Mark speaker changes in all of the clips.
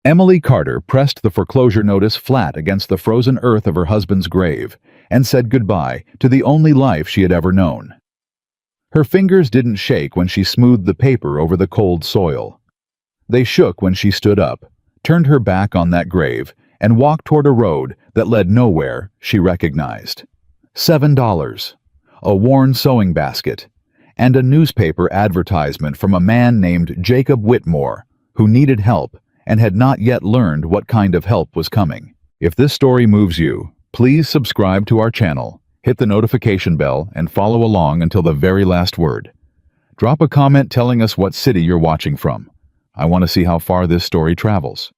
Speaker 1: Emily Carter pressed the foreclosure notice flat against the frozen earth of her husband's grave and said goodbye to the only life she had ever known. Her fingers didn't shake when she smoothed the paper over the cold soil. They shook when she stood up, turned her back on that grave, and walked toward a road that led nowhere she recognized. $7, a worn sewing basket, and a newspaper advertisement from a man named Jacob Whitmore, who needed help and had not yet learned what kind of help was coming. If this story moves you, please subscribe to our channel, hit the notification bell, and follow along until the very last word. Drop a comment telling us what city you're watching from. I want to see how far this story travels.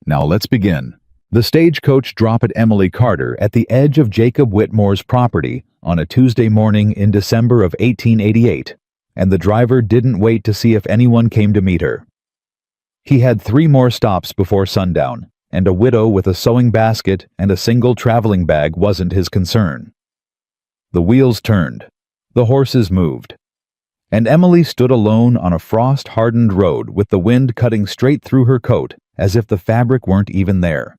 Speaker 1: Now let's begin. The stagecoach dropped at Emily Carter at the edge of Jacob Whitmore's property on a Tuesday morning in December of 1888, and the driver didn't wait to see if anyone came to meet her. He had 3 more stops before sundown, and a widow with a sewing basket and a single traveling bag wasn't his concern. The wheels turned, the horses moved, and Emily stood alone on a frost-hardened road with the wind cutting straight through her coat as if the fabric weren't even there.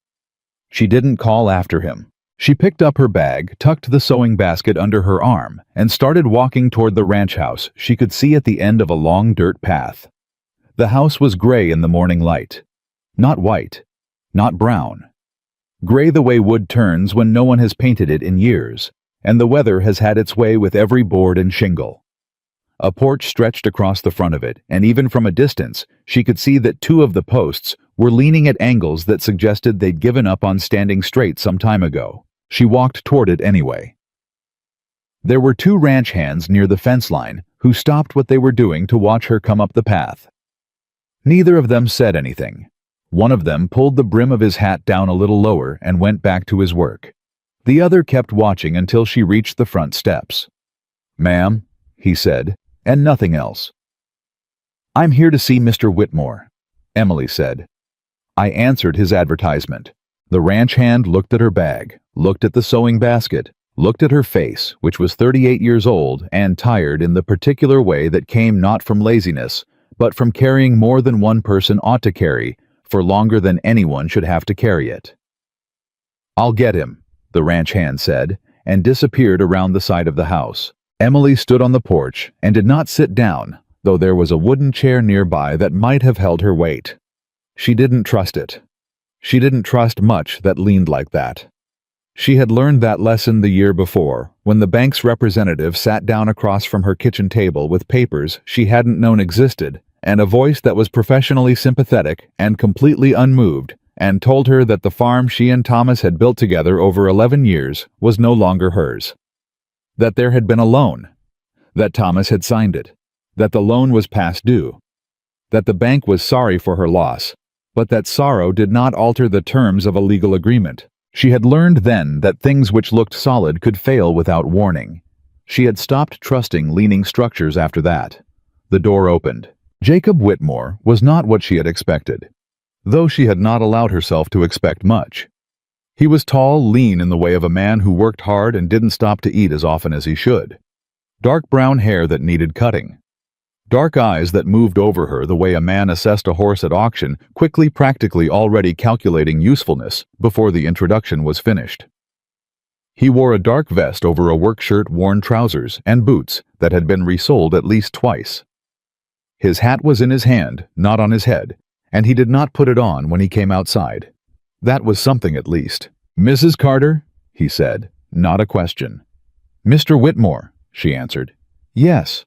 Speaker 1: She didn't call after him. She picked up her bag, tucked the sewing basket under her arm, and started walking toward the ranch house she could see at the end of a long dirt path. The house was gray in the morning light. Not white, not brown. Gray the way wood turns when no one has painted it in years, and the weather has had its way with every board and shingle. A porch stretched across the front of it, and even from a distance, she could see that 2 of the posts were leaning at angles that suggested they'd given up on standing straight some time ago. She walked toward it anyway. There were 2 ranch hands near the fence line who stopped what they were doing to watch her come up the path. Neither of them said anything. One of them pulled the brim of his hat down a little lower and went back to his work. The other kept watching until she reached the front steps. "Ma'am," he said, and nothing else. "I'm here to see Mr. Whitmore," Emily said. I answered his advertisement. The ranch hand looked at her bag, looked at the sewing basket, looked at her face, which was 38 years old and tired in the particular way that came not from laziness, but from carrying more than one person ought to carry, for longer than anyone should have to carry it. "I'll get him," the ranch hand said, and disappeared around the side of the house. Emily stood on the porch and did not sit down, though there was a wooden chair nearby that might have held her weight. She didn't trust it. She didn't trust much that leaned like that. She had learned that lesson the year before, when the bank's representative sat down across from her kitchen table with papers she hadn't known existed, and a voice that was professionally sympathetic and completely unmoved, and told her that the farm she and Thomas had built together over 11 years was no longer hers. That there had been a loan. That Thomas had signed it. That the loan was past due. That the bank was sorry for her loss, but that sorrow did not alter the terms of a legal agreement. She had learned then that things which looked solid could fail without warning. She had stopped trusting leaning structures after that. The door opened. Jacob Whitmore was not what she had expected, though she had not allowed herself to expect much. He was tall, lean in the way of a man who worked hard and didn't stop to eat as often as he should. Dark brown hair that needed cutting. Dark eyes that moved over her the way a man assessed a horse at auction, quickly, practically already calculating usefulness before the introduction was finished. He wore a dark vest over a work shirt, worn trousers, and boots that had been resoled at least twice. His hat was in his hand, not on his head, and he did not put it on when he came outside. That was something at least. "Mrs. Carter?" he said, not a question. "Mr. Whitmore," she answered. "Yes."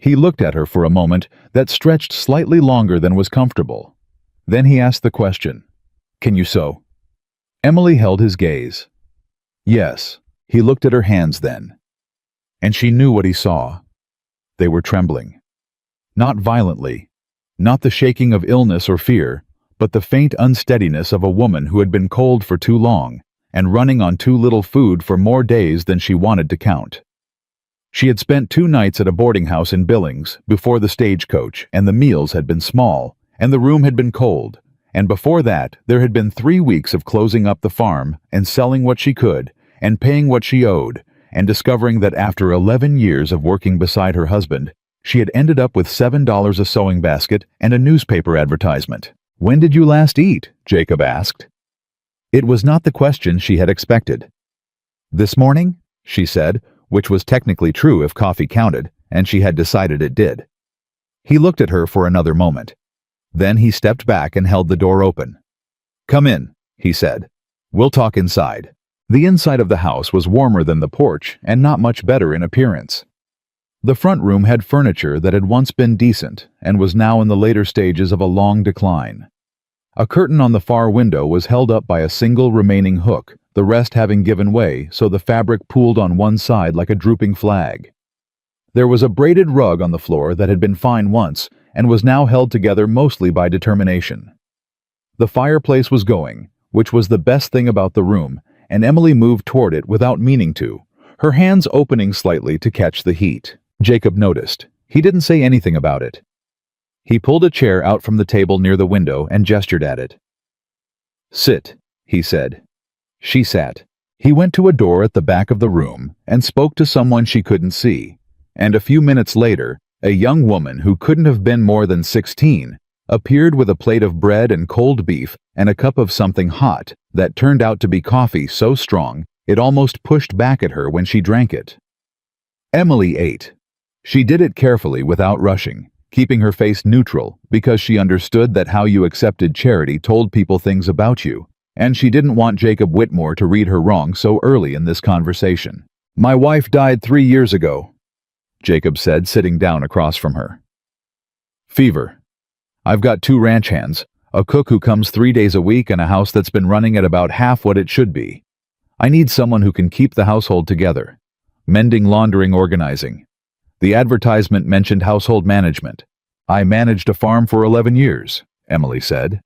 Speaker 1: He looked at her for a moment that stretched slightly longer than was comfortable. Then he asked the question, "Can you sew?" Emily held his gaze. Yes, he looked at her hands then. And she knew what he saw. They were trembling. Not violently, not the shaking of illness or fear, but the faint unsteadiness of a woman who had been cold for too long and running on too little food for more days than she wanted to count. She had spent 2 nights at a boarding house in Billings before the stagecoach, and the meals had been small, and the room had been cold, and before that there had been 3 weeks of closing up the farm and selling what she could and paying what she owed, and discovering that after 11 years of working beside her husband, she had ended up with $7 a sewing basket and a newspaper advertisement. "When did you last eat?" Jacob asked. It was not the question she had expected. "This morning," she said, which was technically true if coffee counted, and she had decided it did. He looked at her for another moment. Then he stepped back and held the door open. "Come in," he said. "We'll talk inside." The inside of the house was warmer than the porch and not much better in appearance. The front room had furniture that had once been decent and was now in the later stages of a long decline. A curtain on the far window was held up by a single remaining hook, the rest having given way so the fabric pooled on one side like a drooping flag. There was a braided rug on the floor that had been fine once and was now held together mostly by determination. The fireplace was going, which was the best thing about the room, and Emily moved toward it without meaning to, her hands opening slightly to catch the heat. Jacob noticed. He didn't say anything about it. He pulled a chair out from the table near the window and gestured at it. "Sit," he said. She sat. He went to a door at the back of the room and spoke to someone she couldn't see, and a few minutes later, a young woman who couldn't have been more than 16 appeared with a plate of bread and cold beef and a cup of something hot that turned out to be coffee so strong it almost pushed back at her when she drank it. Emily ate. She did it carefully without rushing, keeping her face neutral because she understood that how you accepted charity told people things about you, and she didn't want Jacob Whitmore to read her wrong so early in this conversation. "My wife died 3 years ago," Jacob said, sitting down across from her. "Fever. I've got 2 ranch hands, a cook who comes 3 days a week, and a house that's been running at about half what it should be. I need someone who can keep the household together. Mending, laundering, organizing. The advertisement mentioned household management. I managed a farm for 11 years, Emily said.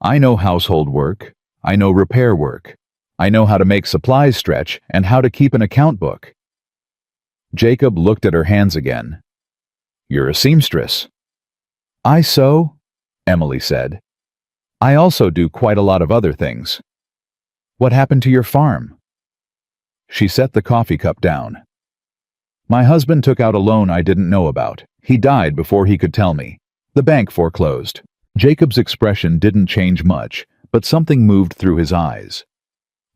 Speaker 1: I know household work. I know repair work. I know how to make supplies stretch and how to keep an account book." Jacob looked at her hands again. "You're a seamstress." "I sew," Emily said. "I also do quite a lot of other things." "What happened to your farm?" She set the coffee cup down. "My husband took out a loan I didn't know about. He died before he could tell me. The bank foreclosed." Jacob's expression didn't change much, but something moved through his eyes.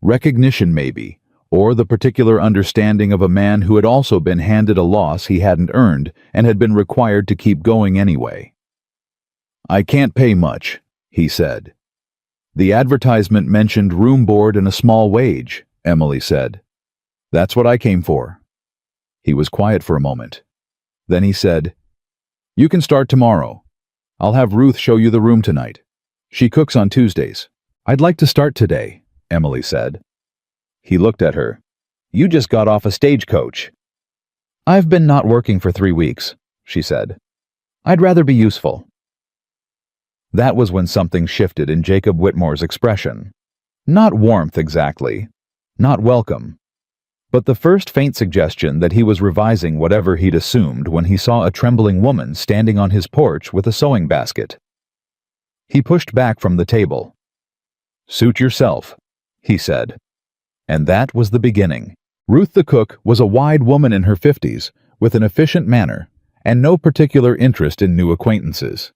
Speaker 1: Recognition, maybe, or the particular understanding of a man who had also been handed a loss he hadn't earned and had been required to keep going anyway. "I can't pay much," he said. "The advertisement mentioned room board and a small wage," Emily said. "That's what I came for." He was quiet for a moment. Then he said, "You can start tomorrow. I'll have Ruth show you the room tonight. She cooks on Tuesdays." "I'd like to start today," Emily said. He looked at her. "You just got off a stagecoach." "I've been not working for 3 weeks," she said. "I'd rather be useful." That was when something shifted in Jacob Whitmore's expression. Not warmth exactly, not welcome, but the first faint suggestion that he was revising whatever he'd assumed when he saw a trembling woman standing on his porch with a sewing basket. He pushed back from the table. "Suit yourself," he said. And that was the beginning. Ruth the cook was a wide woman in her 50s, with an efficient manner, and no particular interest in new acquaintances.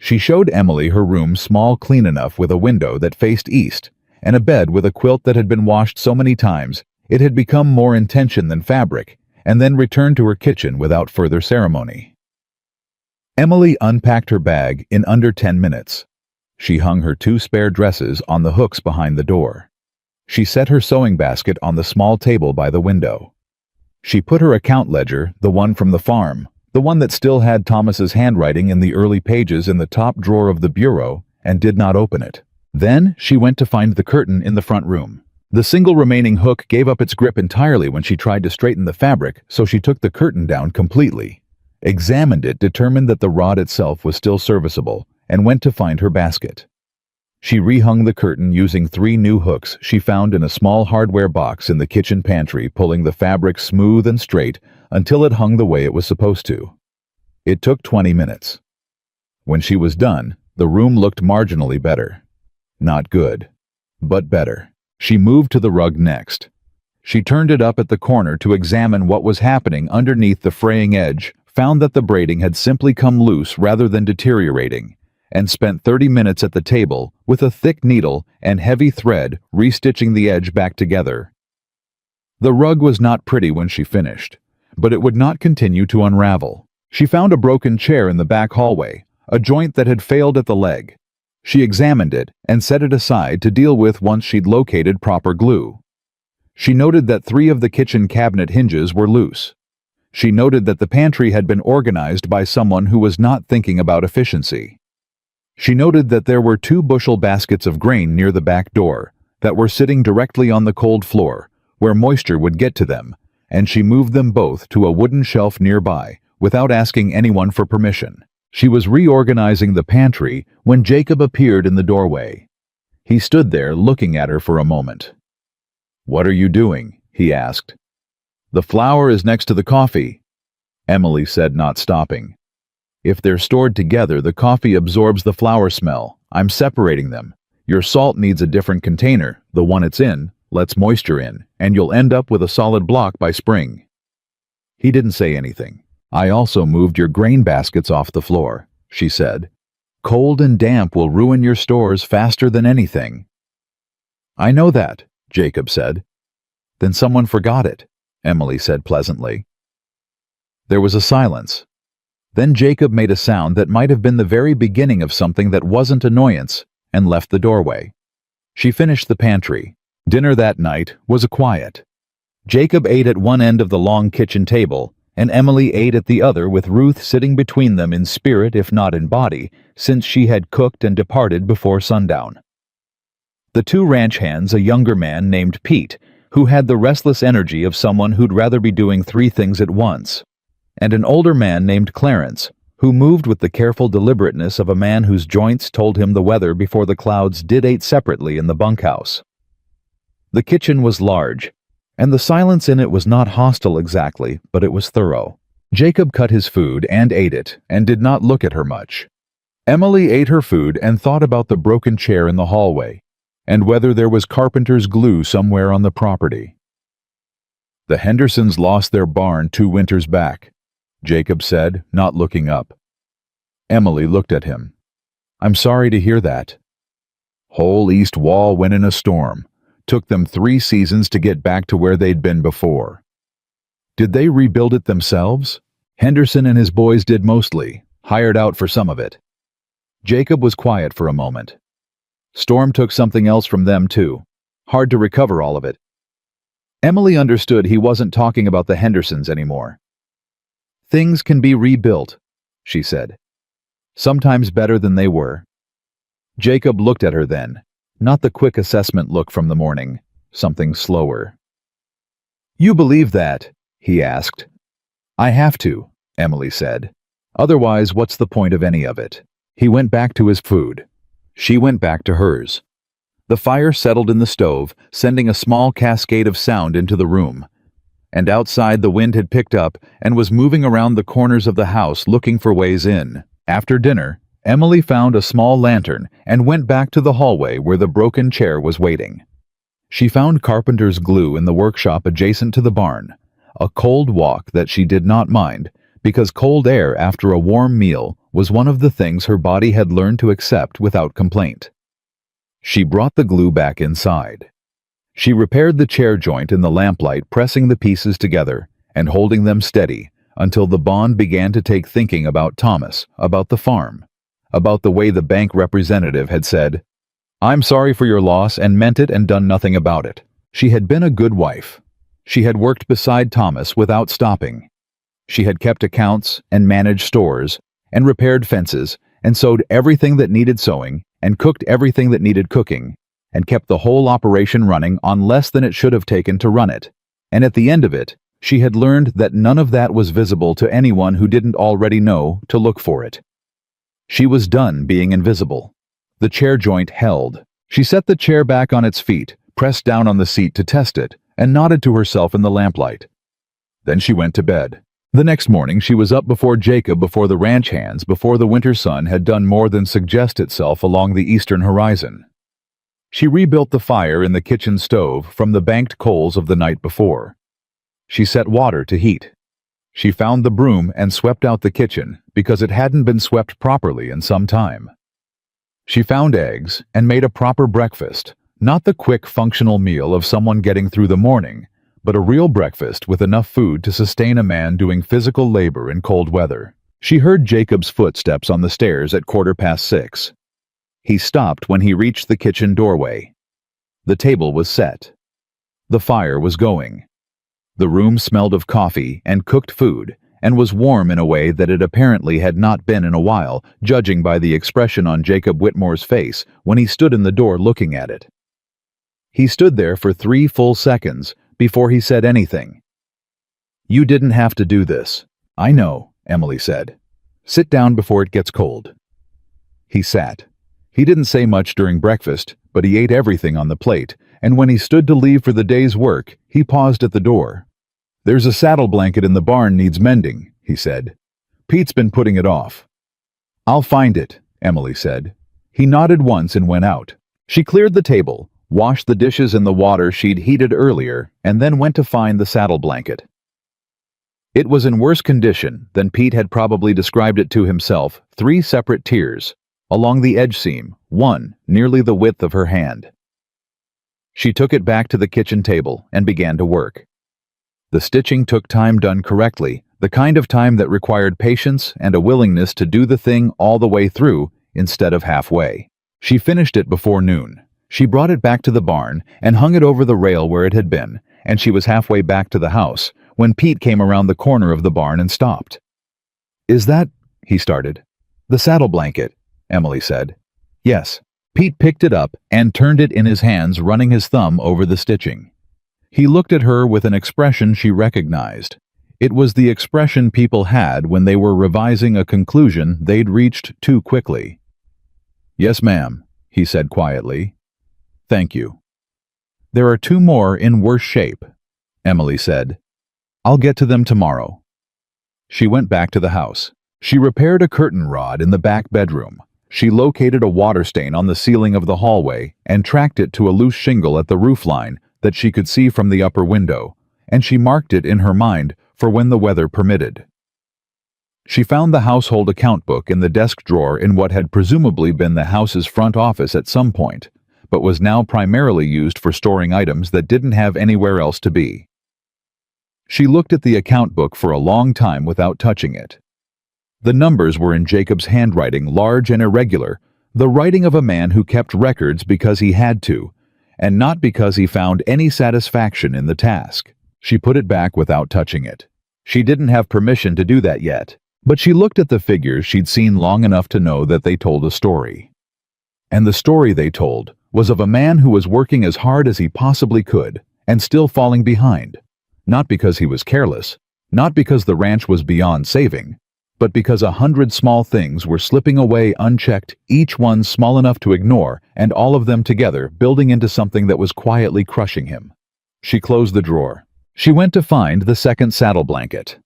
Speaker 1: She showed Emily her room small, clean enough with a window that faced east, and a bed with a quilt that had been washed so many times it had become more intention than fabric, and then returned to her kitchen without further ceremony. Emily unpacked her bag in under 10 minutes. She hung her 2 spare dresses on the hooks behind the door. She set her sewing basket on the small table by the window. She put her account ledger, the one from the farm, the one that still had Thomas's handwriting in the early pages, in the top drawer of the bureau, and did not open it. Then she went to find the curtain in the front room. The single remaining hook gave up its grip entirely when she tried to straighten the fabric, so she took the curtain down completely, examined it, determined that the rod itself was still serviceable, and went to find her basket. She rehung the curtain using 3 new hooks she found in a small hardware box in the kitchen pantry, pulling the fabric smooth and straight until it hung the way it was supposed to. It took 20 minutes. When she was done, the room looked marginally better. Not good, but better. She moved to the rug next. She turned it up at the corner to examine what was happening underneath the fraying edge, found that the braiding had simply come loose rather than deteriorating, and spent 30 minutes at the table with a thick needle and heavy thread restitching the edge back together. The rug was not pretty when she finished, but it would not continue to unravel. She found a broken chair in the back hallway, a joint that had failed at the leg. She examined it and set it aside to deal with once she'd located proper glue. She noted that 3 of the kitchen cabinet hinges were loose. She noted that the pantry had been organized by someone who was not thinking about efficiency. She noted that there were 2 bushel baskets of grain near the back door that were sitting directly on the cold floor, where moisture would get to them, and she moved them both to a wooden shelf nearby without asking anyone for permission. She was reorganizing the pantry when Jacob appeared in the doorway. He stood there looking at her for a moment. "What are you doing?" he asked. "The flour is next to the coffee," Emily said, not stopping. "If they're stored together, the coffee absorbs the flour smell. I'm separating them. Your salt needs a different container. The one it's in lets moisture in, and you'll end up with a solid block by spring." He didn't say anything. "I also moved your grain baskets off the floor," she said. "Cold and damp will ruin your stores faster than anything." "I know that," Jacob said. "Then someone forgot it," Emily said pleasantly. There was a silence. Then Jacob made a sound that might have been the very beginning of something that wasn't annoyance and left the doorway. She finished the pantry. Dinner that night was quiet. Jacob ate at one end of the long kitchen table, and Emily ate at the other, with Ruth sitting between them in spirit if not in body, since she had cooked and departed before sundown. The 2 ranch hands, a younger man named Pete, who had the restless energy of someone who'd rather be doing 3 things at once, and an older man named Clarence, who moved with the careful deliberateness of a man whose joints told him the weather before the clouds did, ate separately in the bunkhouse. The kitchen was large, and the silence in it was not hostile exactly, but it was thorough. Jacob cut his food and ate it, and did not look at her much. Emily ate her food and thought about the broken chair in the hallway, and whether there was carpenter's glue somewhere on the property. "The Hendersons lost their barn 2 winters back," Jacob said, not looking up. Emily looked at him. "I'm sorry to hear that." "Whole east wall went in a storm. Took them 3 seasons to get back to where they'd been before." "Did they rebuild it themselves?" "Henderson and his boys did mostly, hired out for some of it." Jacob was quiet for a moment. "Storm took something else from them too. Hard to recover all of it." Emily understood he wasn't talking about the Hendersons anymore. "Things can be rebuilt," she said. "Sometimes better than they were." Jacob looked at her then. Not the quick assessment look from the morning, something slower. "You believe that?" he asked. "I have to," Emily said. "Otherwise, what's the point of any of it?" He went back to his food. She went back to hers. The fire settled in the stove, sending a small cascade of sound into the room. And outside, the wind had picked up and was moving around the corners of the house looking for ways in. After dinner, Emily found a small lantern and went back to the hallway where the broken chair was waiting. She found carpenter's glue in the workshop adjacent to the barn, a cold walk that she did not mind, because cold air after a warm meal was one of the things her body had learned to accept without complaint. She brought the glue back inside. She repaired the chair joint in the lamplight, pressing the pieces together and holding them steady until the bond began to take thinking about Thomas, about the farm, about the way the bank representative had said, "I'm sorry for your loss," and meant it and done nothing about it. She had been a good wife. She had worked beside Thomas without stopping. She had kept accounts and managed stores and repaired fences and sewed everything that needed sewing and cooked everything that needed cooking and kept the whole operation running on less than it should have taken to run it. And at the end of it, she had learned that none of that was visible to anyone who didn't already know to look for it. She was done being invisible. The chair joint held. She set the chair back on its feet, pressed down on the seat to test it, and nodded to herself in the lamplight. Then she went to bed. The next morning she was up before Jacob, before the ranch hands, before the winter sun had done more than suggest itself along the eastern horizon. She rebuilt the fire in the kitchen stove from the banked coals of the night before. She set water to heat. She found the broom and swept out the kitchen because it hadn't been swept properly in some time. She found eggs and made a proper breakfast, not the quick functional meal of someone getting through the morning, but a real breakfast with enough food to sustain a man doing physical labor in cold weather. She heard Jacob's footsteps on the stairs at 6:15. He stopped when he reached the kitchen doorway. The table was set. The fire was going. The room smelled of coffee and cooked food, and was warm in a way that it apparently had not been in a while, judging by the expression on Jacob Whitmore's face when he stood in the door looking at it. He stood there for 3 full seconds before he said anything. "You didn't have to do this." "I know," Emily said. "Sit down before it gets cold." He sat. He didn't say much during breakfast, but he ate everything on the plate, and when he stood to leave for the day's work, he paused at the door. "There's a saddle blanket in the barn needs mending," he said. "Pete's been putting it off." "I'll find it," Emily said. He nodded once and went out. She cleared the table, washed the dishes in the water she'd heated earlier, and then went to find the saddle blanket. It was in worse condition than Pete had probably described it to himself, 3 separate tiers, along the edge seam, one nearly the width of her hand. She took it back to the kitchen table and began to work. The stitching took time done correctly, the kind of time that required patience and a willingness to do the thing all the way through instead of halfway. She finished it before noon. She brought it back to the barn and hung it over the rail where it had been, and she was halfway back to the house when Pete came around the corner of the barn and stopped. "Is that—" he started. "The saddle blanket," Emily said. "Yes." Pete picked it up and turned it in his hands, running his thumb over the stitching. He looked at her with an expression she recognized. It was the expression people had when they were revising a conclusion they'd reached too quickly. "Yes, ma'am," he said quietly. "Thank you." "There are 2 more in worse shape," Emily said. "I'll get to them tomorrow." She went back to the house. She repaired a curtain rod in the back bedroom. She located a water stain on the ceiling of the hallway and tracked it to a loose shingle at the roofline that she could see from the upper window, and she marked it in her mind for when the weather permitted. She found the household account book in the desk drawer in what had presumably been the house's front office at some point, but was now primarily used for storing items that didn't have anywhere else to be. She looked at the account book for a long time without touching it. The numbers were in Jacob's handwriting, large and irregular, the writing of a man who kept records because he had to, and not because he found any satisfaction in the task. She put it back without touching it. She didn't have permission to do that yet, but she looked at the figures she'd seen long enough to know that they told a story. And the story they told was of a man who was working as hard as he possibly could and still falling behind, not because he was careless, not because the ranch was beyond saving, but because 100 small things were slipping away unchecked, each one small enough to ignore, and all of them together building into something that was quietly crushing him. She closed the drawer. She went to find the second saddle blanket.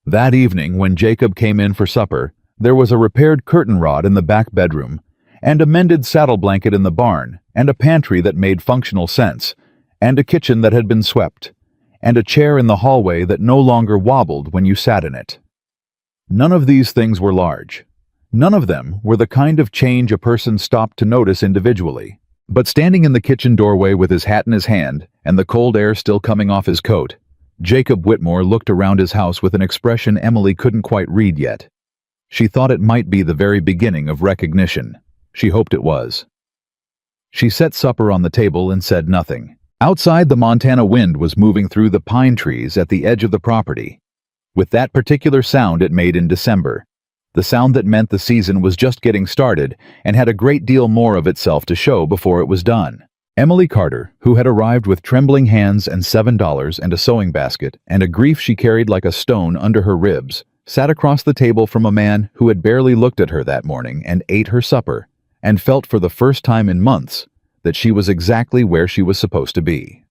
Speaker 1: That evening, when Jacob came in for supper, there was a repaired curtain rod in the back bedroom, and a mended saddle blanket in the barn, and a pantry that made functional sense, and a kitchen that had been swept, and a chair in the hallway that no longer wobbled when you sat in it. None of these things were large. None of them were the kind of change a person stopped to notice individually. But standing in the kitchen doorway with his hat in his hand and the cold air still coming off his coat, Jacob Whitmore looked around his house with an expression Emily couldn't quite read yet. She thought it might be the very beginning of recognition. She hoped it was. She set supper on the table and said nothing. Outside, the Montana wind was moving through the pine trees at the edge of the property, with that particular sound it made in December, the sound that meant the season was just getting started and had a great deal more of itself to show before it was done. Emily Carter, who had arrived with trembling hands and $7 and a sewing basket and a grief she carried like a stone under her ribs, sat across the table from a man who had barely looked at her that morning and ate her supper, and felt for the first time in months that she was exactly where she was supposed to be.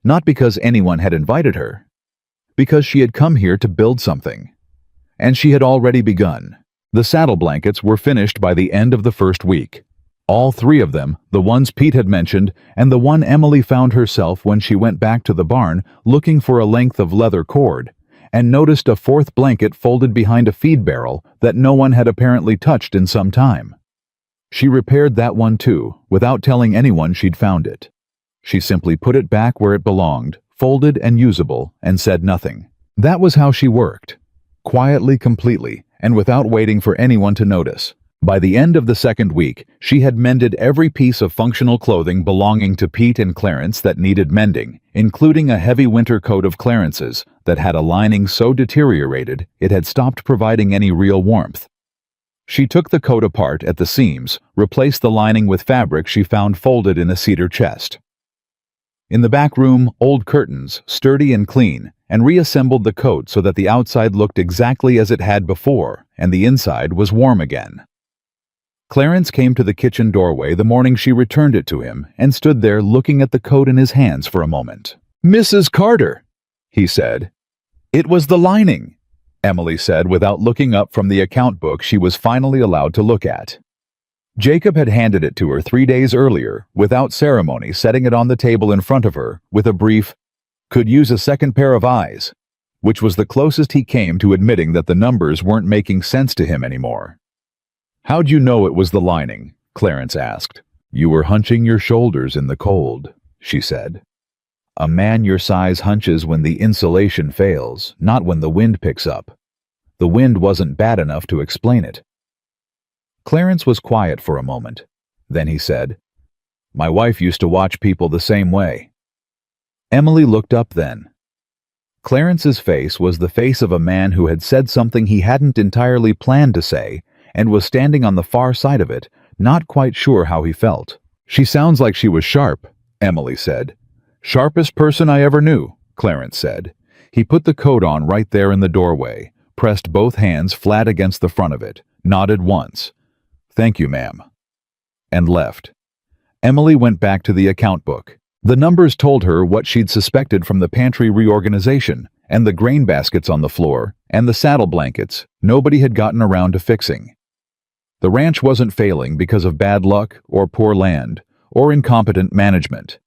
Speaker 1: Not because anyone had invited her, because she had come here to build something. And she had already begun. The saddle blankets were finished by the end of the first week. All 3 of them, the ones Pete had mentioned, and the one Emily found herself when she went back to the barn looking for a length of leather cord, and noticed a 4th blanket folded behind a feed barrel that no one had apparently touched in some time. She repaired that one too, without telling anyone she'd found it. She simply put it back where it belonged, folded and usable, and said nothing. That was how she worked. Quietly, completely, and without waiting for anyone to notice. By the end of the second week, she had mended every piece of functional clothing belonging to Pete and Clarence that needed mending, including a heavy winter coat of Clarence's that had a lining so deteriorated it had stopped providing any real warmth. She took the coat apart at the seams, replaced the lining with fabric she found folded in a cedar chest. In the back room, old curtains, sturdy and clean, and reassembled the coat so that the outside looked exactly as it had before, and the inside was warm again. Clarence came to the kitchen doorway the morning she returned it to him and stood there looking at the coat in his hands for a moment. "Mrs. Carter," he said. "It was the lining," Emily said without looking up from the account book she was finally allowed to look at. Jacob had handed it to her 3 days earlier, without ceremony, setting it on the table in front of her with a brief, "Could use a second pair of eyes," which was the closest he came to admitting that the numbers weren't making sense to him anymore. "How'd you know it was the lining?" Clarence asked. "You were hunching your shoulders in the cold," she said. "A man your size hunches when the insulation fails, not when the wind picks up. The wind wasn't bad enough to explain it." Clarence was quiet for a moment. Then he said, "My wife used to watch people the same way." Emily looked up then. Clarence's face was the face of a man who had said something he hadn't entirely planned to say, and was standing on the far side of it, not quite sure how he felt. "She sounds like she was sharp," Emily said. "Sharpest person I ever knew," Clarence said. He put the coat on right there in the doorway, pressed both hands flat against the front of it, nodded once. "Thank you, ma'am," and left. Emily went back to the account book. The numbers told her what she'd suspected from the pantry reorganization, and the grain baskets on the floor, and the saddle blankets nobody had gotten around to fixing. The ranch wasn't failing because of bad luck or poor land or incompetent management.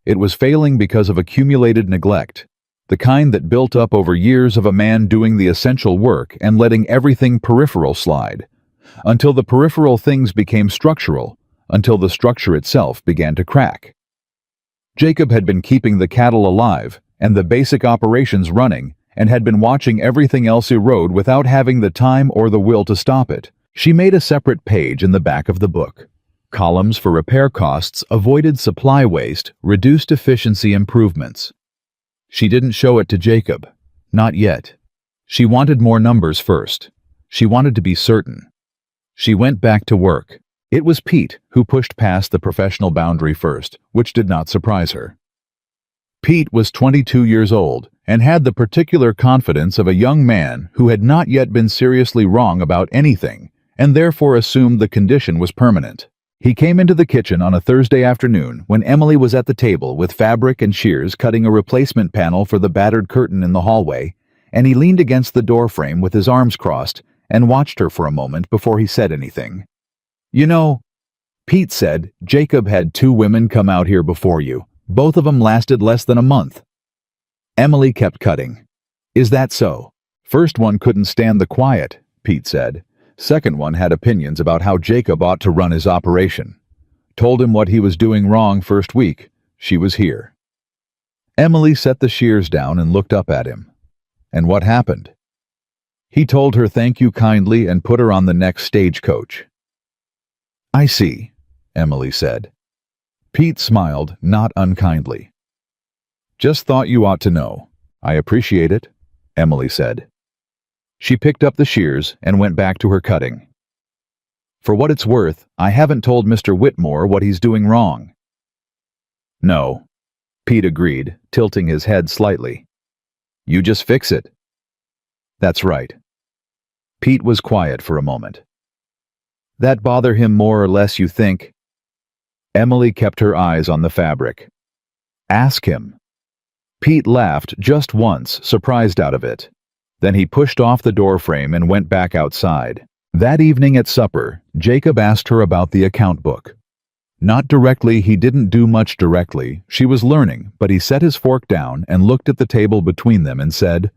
Speaker 1: It was failing because of accumulated neglect, the kind that built up over years of a man doing the essential work and letting everything peripheral slide, until the peripheral things became structural, until the structure itself began to crack. Jacob had been keeping the cattle alive and the basic operations running, and had been watching everything else erode without having the time or the will to stop it. She made a separate page in the back of the book. Columns for repair costs, avoided supply waste, reduced efficiency improvements. She didn't show it to Jacob. Not yet. She wanted more numbers first. She wanted to be certain. She went back to work. It was Pete who pushed past the professional boundary first, which did not surprise her. Pete was 22 years old and had the particular confidence of a young man who had not yet been seriously wrong about anything and therefore assumed the condition was permanent. He came into the kitchen on a Thursday afternoon when Emily was at the table with fabric and shears cutting a replacement panel for the battered curtain in the hallway, and he leaned against the doorframe with his arms crossed and watched her for a moment before he said anything. "You know," Pete said, "Jacob had 2 women come out here before you. Both of them lasted less than a month." Emily kept cutting. "Is that so?" "First one couldn't stand the quiet," Pete said. "Second one had opinions about how Jacob ought to run his operation. Told him what he was doing wrong first week. She was here." Emily set the shears down and looked up at him. "And what happened?" He told her thank you kindly and put her on the next stagecoach. "I see," Emily said. Pete smiled, not unkindly. "Just thought you ought to know. I appreciate it," Emily said. She picked up the shears and went back to her cutting. "For what it's worth, I haven't told Mr. Whitmore what he's doing wrong." "No," Pete agreed, tilting his head slightly. "You just fix it." "That's right." Pete was quiet for a moment. "That bother him more or less, you think?" Emily kept her eyes on the fabric. "Ask him." Pete laughed just once, surprised out of it. Then he pushed off the doorframe and went back outside. That evening at supper, Jacob asked her about the account book. Not directly, he didn't do much directly. She was learning, but he set his fork down and looked at the table between them and said,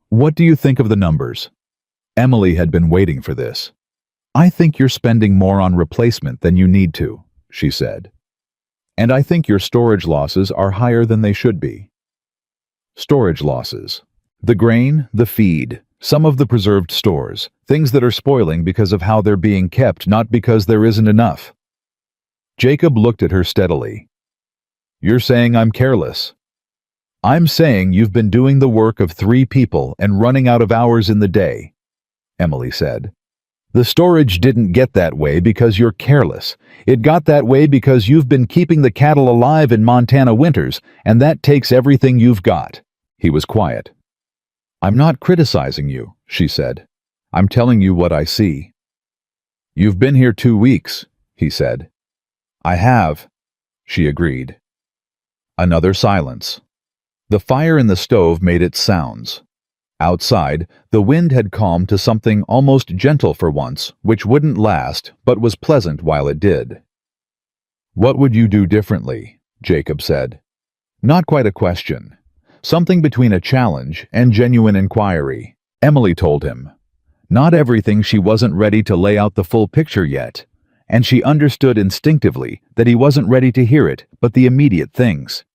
Speaker 1: "What do you think of the numbers?" Emily had been waiting for this. "I think you're spending more on replacement than you need to," she said. "And I think your storage losses are higher than they should be." Storage losses. The grain, the feed, some of the preserved stores, things that are spoiling because of how they're being kept, not because there isn't enough. Jacob looked at her steadily. "You're saying I'm careless." "I'm saying you've been doing the work of 3 people and running out of hours in the day," Emily said. "The storage didn't get that way because you're careless. It got that way because you've been keeping the cattle alive in Montana winters, and that takes everything you've got." He was quiet. "I'm not criticizing you," she said. "I'm telling you what I see." "You've been here 2 weeks," he said. "I have," she agreed. Another silence. The fire in the stove made its sounds. Outside, the wind had calmed to something almost gentle for once, which wouldn't last, but was pleasant while it did. "What would you do differently?" Jacob said. Not quite a question. Something between a challenge and genuine inquiry. Emily told him. Not everything. She wasn't ready to lay out the full picture yet, and she understood instinctively that he wasn't ready to hear it, but the immediate things.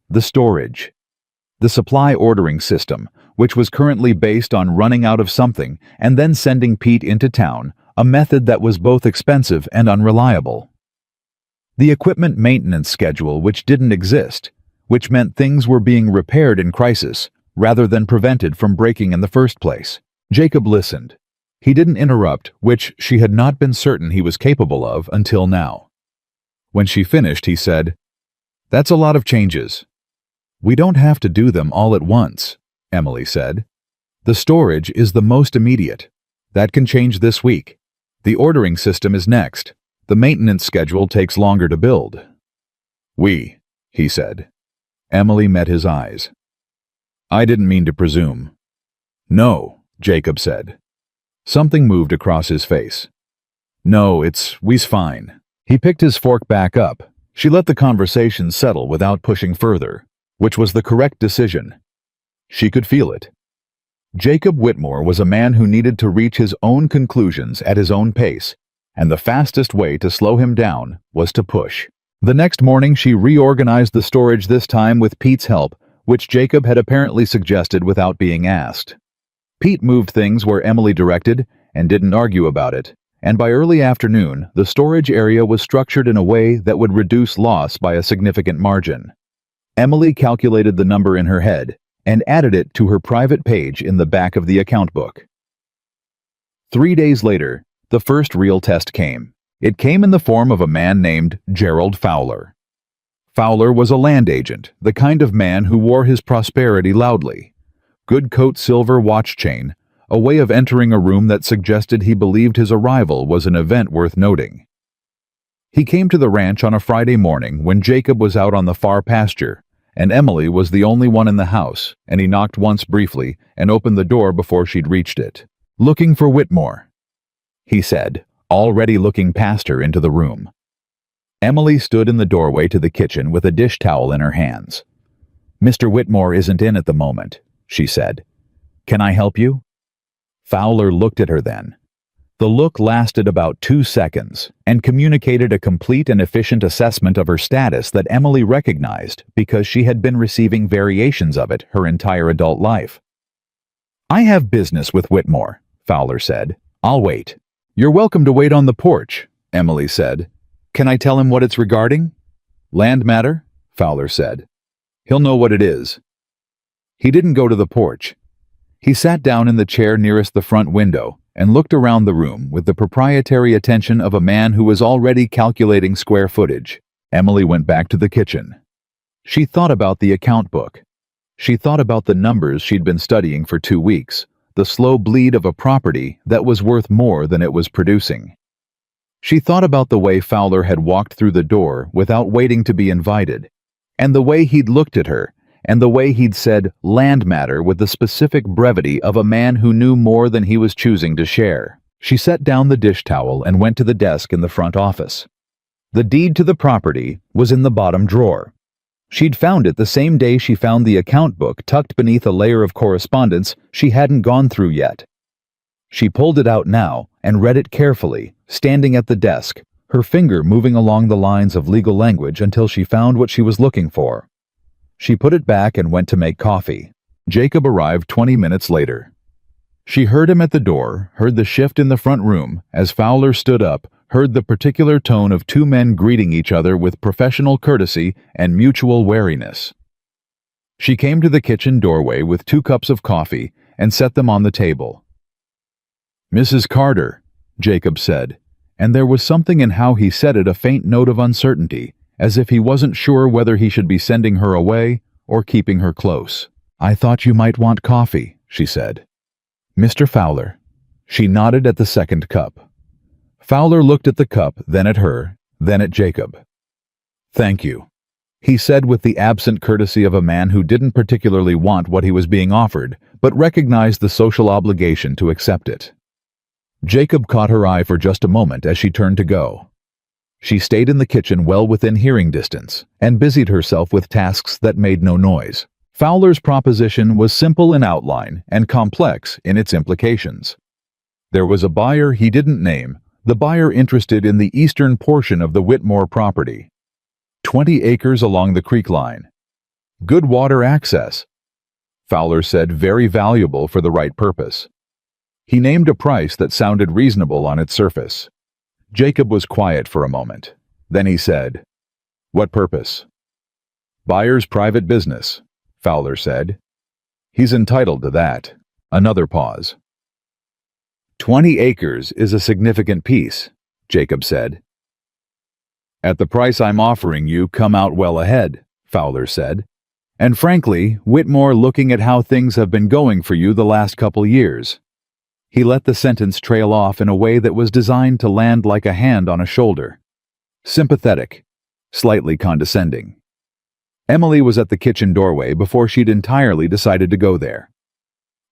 Speaker 1: The storage. The supply ordering system, which was currently based on running out of something and then sending Pete into town, a method that was both expensive and unreliable. The equipment maintenance schedule, which didn't exist, which meant things were being repaired in crisis rather than prevented from breaking in the first place. Jacob listened. He didn't interrupt, which she had not been certain he was capable of until now. When she finished, he said, "That's a lot of changes." "We don't have to do them all at once," Emily said. "The storage is the most immediate. That can change this week. The ordering system is next. The maintenance schedule takes longer to build." He said. Emily met his eyes. "I didn't mean to presume." "No," Jacob said. Something moved across his face. "No, we's fine." He picked his fork back up. She let the conversation settle without pushing further, which was the correct decision. She could feel it. Jacob Whitmore was a man who needed to reach his own conclusions at his own pace, and the fastest way to slow him down was to push. The next morning she reorganized the storage, this time with Pete's help, which Jacob had apparently suggested without being asked. Pete moved things where Emily directed and didn't argue about it, and by early afternoon the storage area was structured in a way that would reduce loss by a significant margin. Emily calculated the number in her head and added it to her private page in the back of the account book. 3 days later, the first real test came. It came in the form of a man named Gerald Fowler. Fowler was a land agent, the kind of man who wore his prosperity loudly. Good coat, silver watch chain, a way of entering a room that suggested he believed his arrival was an event worth noting. He came to the ranch on a Friday morning when Jacob was out on the far pasture, and Emily was the only one in the house, and he knocked once briefly and opened the door before she'd reached it. "Looking for Whitmore," he said, already looking past her into the room. Emily stood in the doorway to the kitchen with a dish towel in her hands. "Mr. Whitmore isn't in at the moment," she said. "Can I help you?" Fowler looked at her then. The look lasted about 2 seconds and communicated a complete and efficient assessment of her status that Emily recognized because she had been receiving variations of it her entire adult life. "I have business with Whitmore," Fowler said. "I'll wait." "You're welcome to wait on the porch," Emily said. "Can I tell him what it's regarding?" "Land matter?" Fowler said. "He'll know what it is." He didn't go to the porch. He sat down in the chair nearest the front window and looked around the room with the proprietary attention of a man who was already calculating square footage. Emily went back to the kitchen. She thought about the account book. She thought about the numbers she'd been studying for 2 weeks, the slow bleed of a property that was worth more than it was producing. She thought about the way Fowler had walked through the door without waiting to be invited, and the way he'd looked at her, and the way he'd said land matter with the specific brevity of a man who knew more than he was choosing to share. She set down the dish towel and went to the desk in the front office. The deed to the property was in the bottom drawer. She'd found it the same day she found the account book tucked beneath a layer of correspondence she hadn't gone through yet. She pulled it out now and read it carefully, standing at the desk, her finger moving along the lines of legal language until she found what she was looking for. She put it back and went to make coffee. Jacob arrived 20 minutes later. She heard him at the door, heard the shift in the front room, as Fowler stood up, heard the particular tone of two men greeting each other with professional courtesy and mutual wariness. She came to the kitchen doorway with 2 cups of coffee and set them on the table. "Mrs. Carter," Jacob said, and there was something in how he said it, a faint note of uncertainty, as if he wasn't sure whether he should be sending her away or keeping her close. "I thought you might want coffee," she said. "Mr. Fowler." She nodded at the second cup. Fowler looked at the cup, then at her, then at Jacob. "Thank you," he said with the absent courtesy of a man who didn't particularly want what he was being offered, but recognized the social obligation to accept it. Jacob caught her eye for just a moment as she turned to go. She stayed in the kitchen well within hearing distance and busied herself with tasks that made no noise. Fowler's proposition was simple in outline and complex in its implications. There was a buyer he didn't name, the buyer interested in the eastern portion of the Whitmore property. 20 acres along the creek line. Good water access. Fowler said very valuable for the right purpose. He named a price that sounded reasonable on its surface. Jacob was quiet for a moment. Then he said, "What purpose?" "Buyer's private business," Fowler said. "He's entitled to that." Another pause. 20 acres is a significant piece, Jacob said. "At the price I'm offering you, come out well ahead," Fowler said. "And frankly, Whitmore, looking at how things have been going for you the last couple years." He let the sentence trail off in a way that was designed to land like a hand on a shoulder. Sympathetic, slightly condescending. Emily was at the kitchen doorway before she'd entirely decided to go there.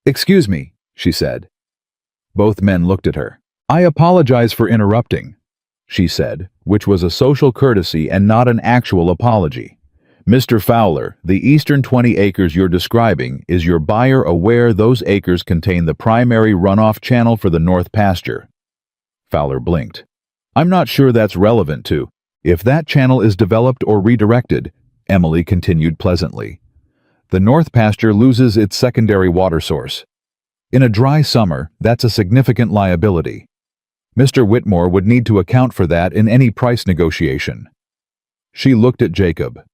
Speaker 1: "Excuse me," she said. Both men looked at her. "I apologize for interrupting," she said, which was a social courtesy and not an actual apology. "Mr. Fowler, the eastern 20 acres you're describing, is your buyer aware those acres contain the primary runoff channel for the north pasture?" Fowler blinked. "I'm not sure that's relevant to. If that channel is developed or redirected," Emily continued pleasantly, "the north pasture loses its secondary water source. In a dry summer, that's a significant liability. Mr. Whitmore would need to account for that in any price negotiation." She looked at Jacob.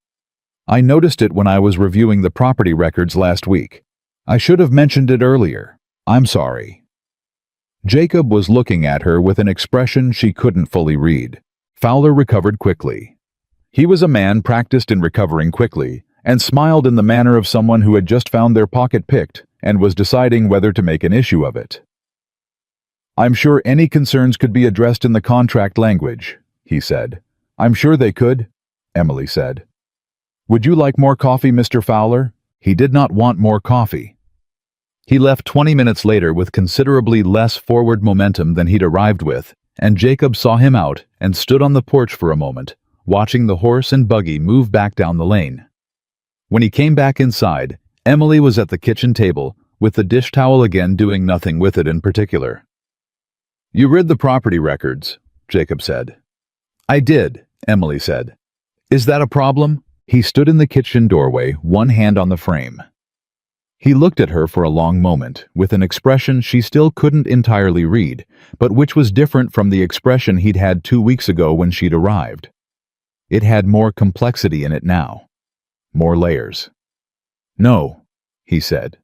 Speaker 1: "I noticed it when I was reviewing the property records last week. I should have mentioned it earlier. I'm sorry." Jacob was looking at her with an expression she couldn't fully read. Fowler recovered quickly. He was a man practiced in recovering quickly, and smiled in the manner of someone who had just found their pocket picked and was deciding whether to make an issue of it. "I'm sure any concerns could be addressed in the contract language," he said. "I'm sure they could," Emily said. "Would you like more coffee, Mr. Fowler?" He did not want more coffee. He left 20 minutes later with considerably less forward momentum than he'd arrived with, and Jacob saw him out and stood on the porch for a moment, watching the horse and buggy move back down the lane. When he came back inside, Emily was at the kitchen table, with the dish towel again doing nothing with it in particular. "You read the property records," Jacob said. "I did," Emily said. "Is that a problem?" He stood in the kitchen doorway, one hand on the frame. He looked at her for a long moment, with an expression she still couldn't entirely read, but which was different from the expression he'd had 2 weeks ago when she'd arrived. It had more complexity in it now. More layers. "No," he said.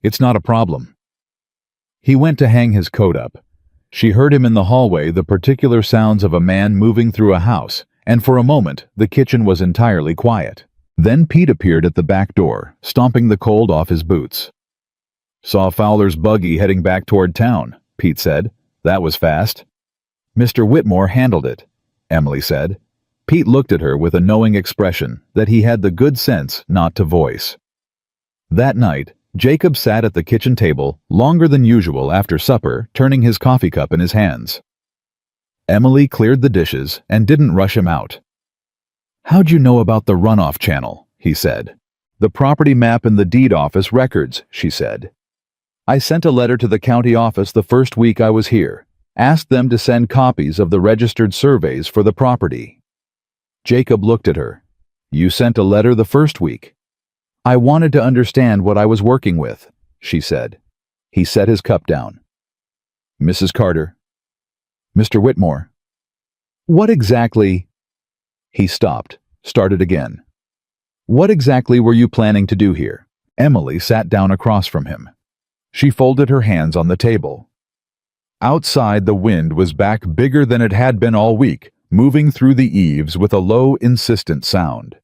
Speaker 1: "It's not a problem." He went to hang his coat up. She heard him in the hallway, the particular sounds of a man moving through a house, and for a moment the kitchen was entirely quiet. Then Pete appeared at the back door, stomping the cold off his boots. "Saw Fowler's buggy heading back toward town," Pete said. "That was fast." "Mr. Whitmore handled it," Emily said. Pete looked at her with a knowing expression that he had the good sense not to voice. That night, Jacob sat at the kitchen table longer than usual after supper, turning his coffee cup in his hands. Emily cleared the dishes and didn't rush him out. "How'd you know about the runoff channel?" he said. "The property map and the deed office records," she said. I sent a letter to the county office the first week I was here, asked them to send copies of the registered surveys for the property. Jacob looked at her. You sent a letter the first week. I wanted to understand what I was working with, she said. He set his cup down. Mrs. Carter. Mr. Whitmore. What exactly? He stopped, started again. What exactly were you planning to do here? Emily sat down across from him. She folded her hands on the table. Outside, the wind was back bigger than it had been all week, moving through the eaves with a low, insistent sound.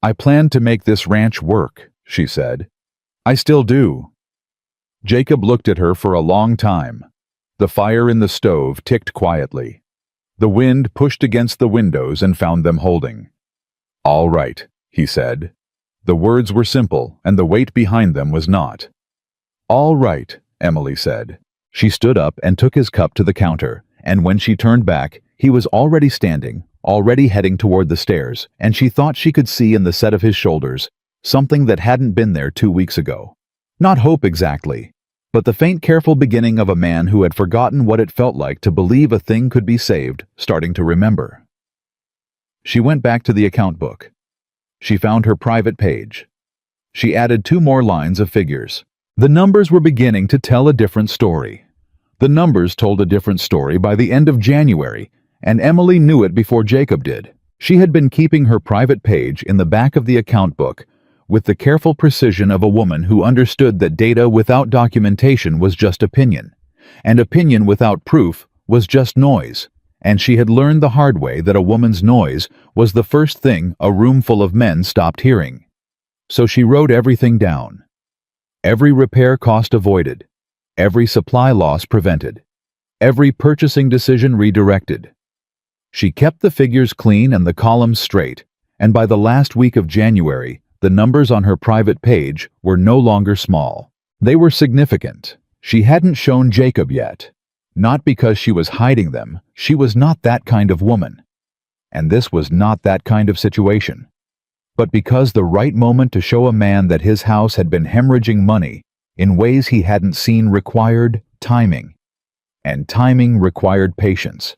Speaker 1: I planned to make this ranch work, she said. I still do. Jacob looked at her for a long time. The fire in the stove ticked quietly. The wind pushed against the windows and found them holding. All right, he said. The words were simple, and the weight behind them was not. All right, Emily said. She stood up and took his cup to the counter, and when she turned back, he was already standing, already heading toward the stairs, and she thought she could see in the set of his shoulders something that hadn't been there 2 weeks ago. Not hope exactly, but the faint, careful beginning of a man who had forgotten what it felt like to believe a thing could be saved, starting to remember. She went back to the account book. She found her private page. She added 2 more lines of figures. The numbers were beginning to tell a different story. The numbers told a different story by the end of January, and Emily knew it before Jacob did. She had been keeping her private page in the back of the account book with the careful precision of a woman who understood that data without documentation was just opinion, and opinion without proof was just noise, and she had learned the hard way that a woman's noise was the first thing a room full of men stopped hearing. So she wrote everything down. Every repair cost avoided, every supply loss prevented, every purchasing decision redirected. She kept the figures clean and the columns straight, and by the last week of January, the numbers on her private page were no longer small. They were significant. She hadn't shown Jacob yet. Not because she was hiding them, she was not that kind of woman. And this was not that kind of situation. But because the right moment to show a man that his house had been hemorrhaging money in ways he hadn't seen required timing. And timing required patience.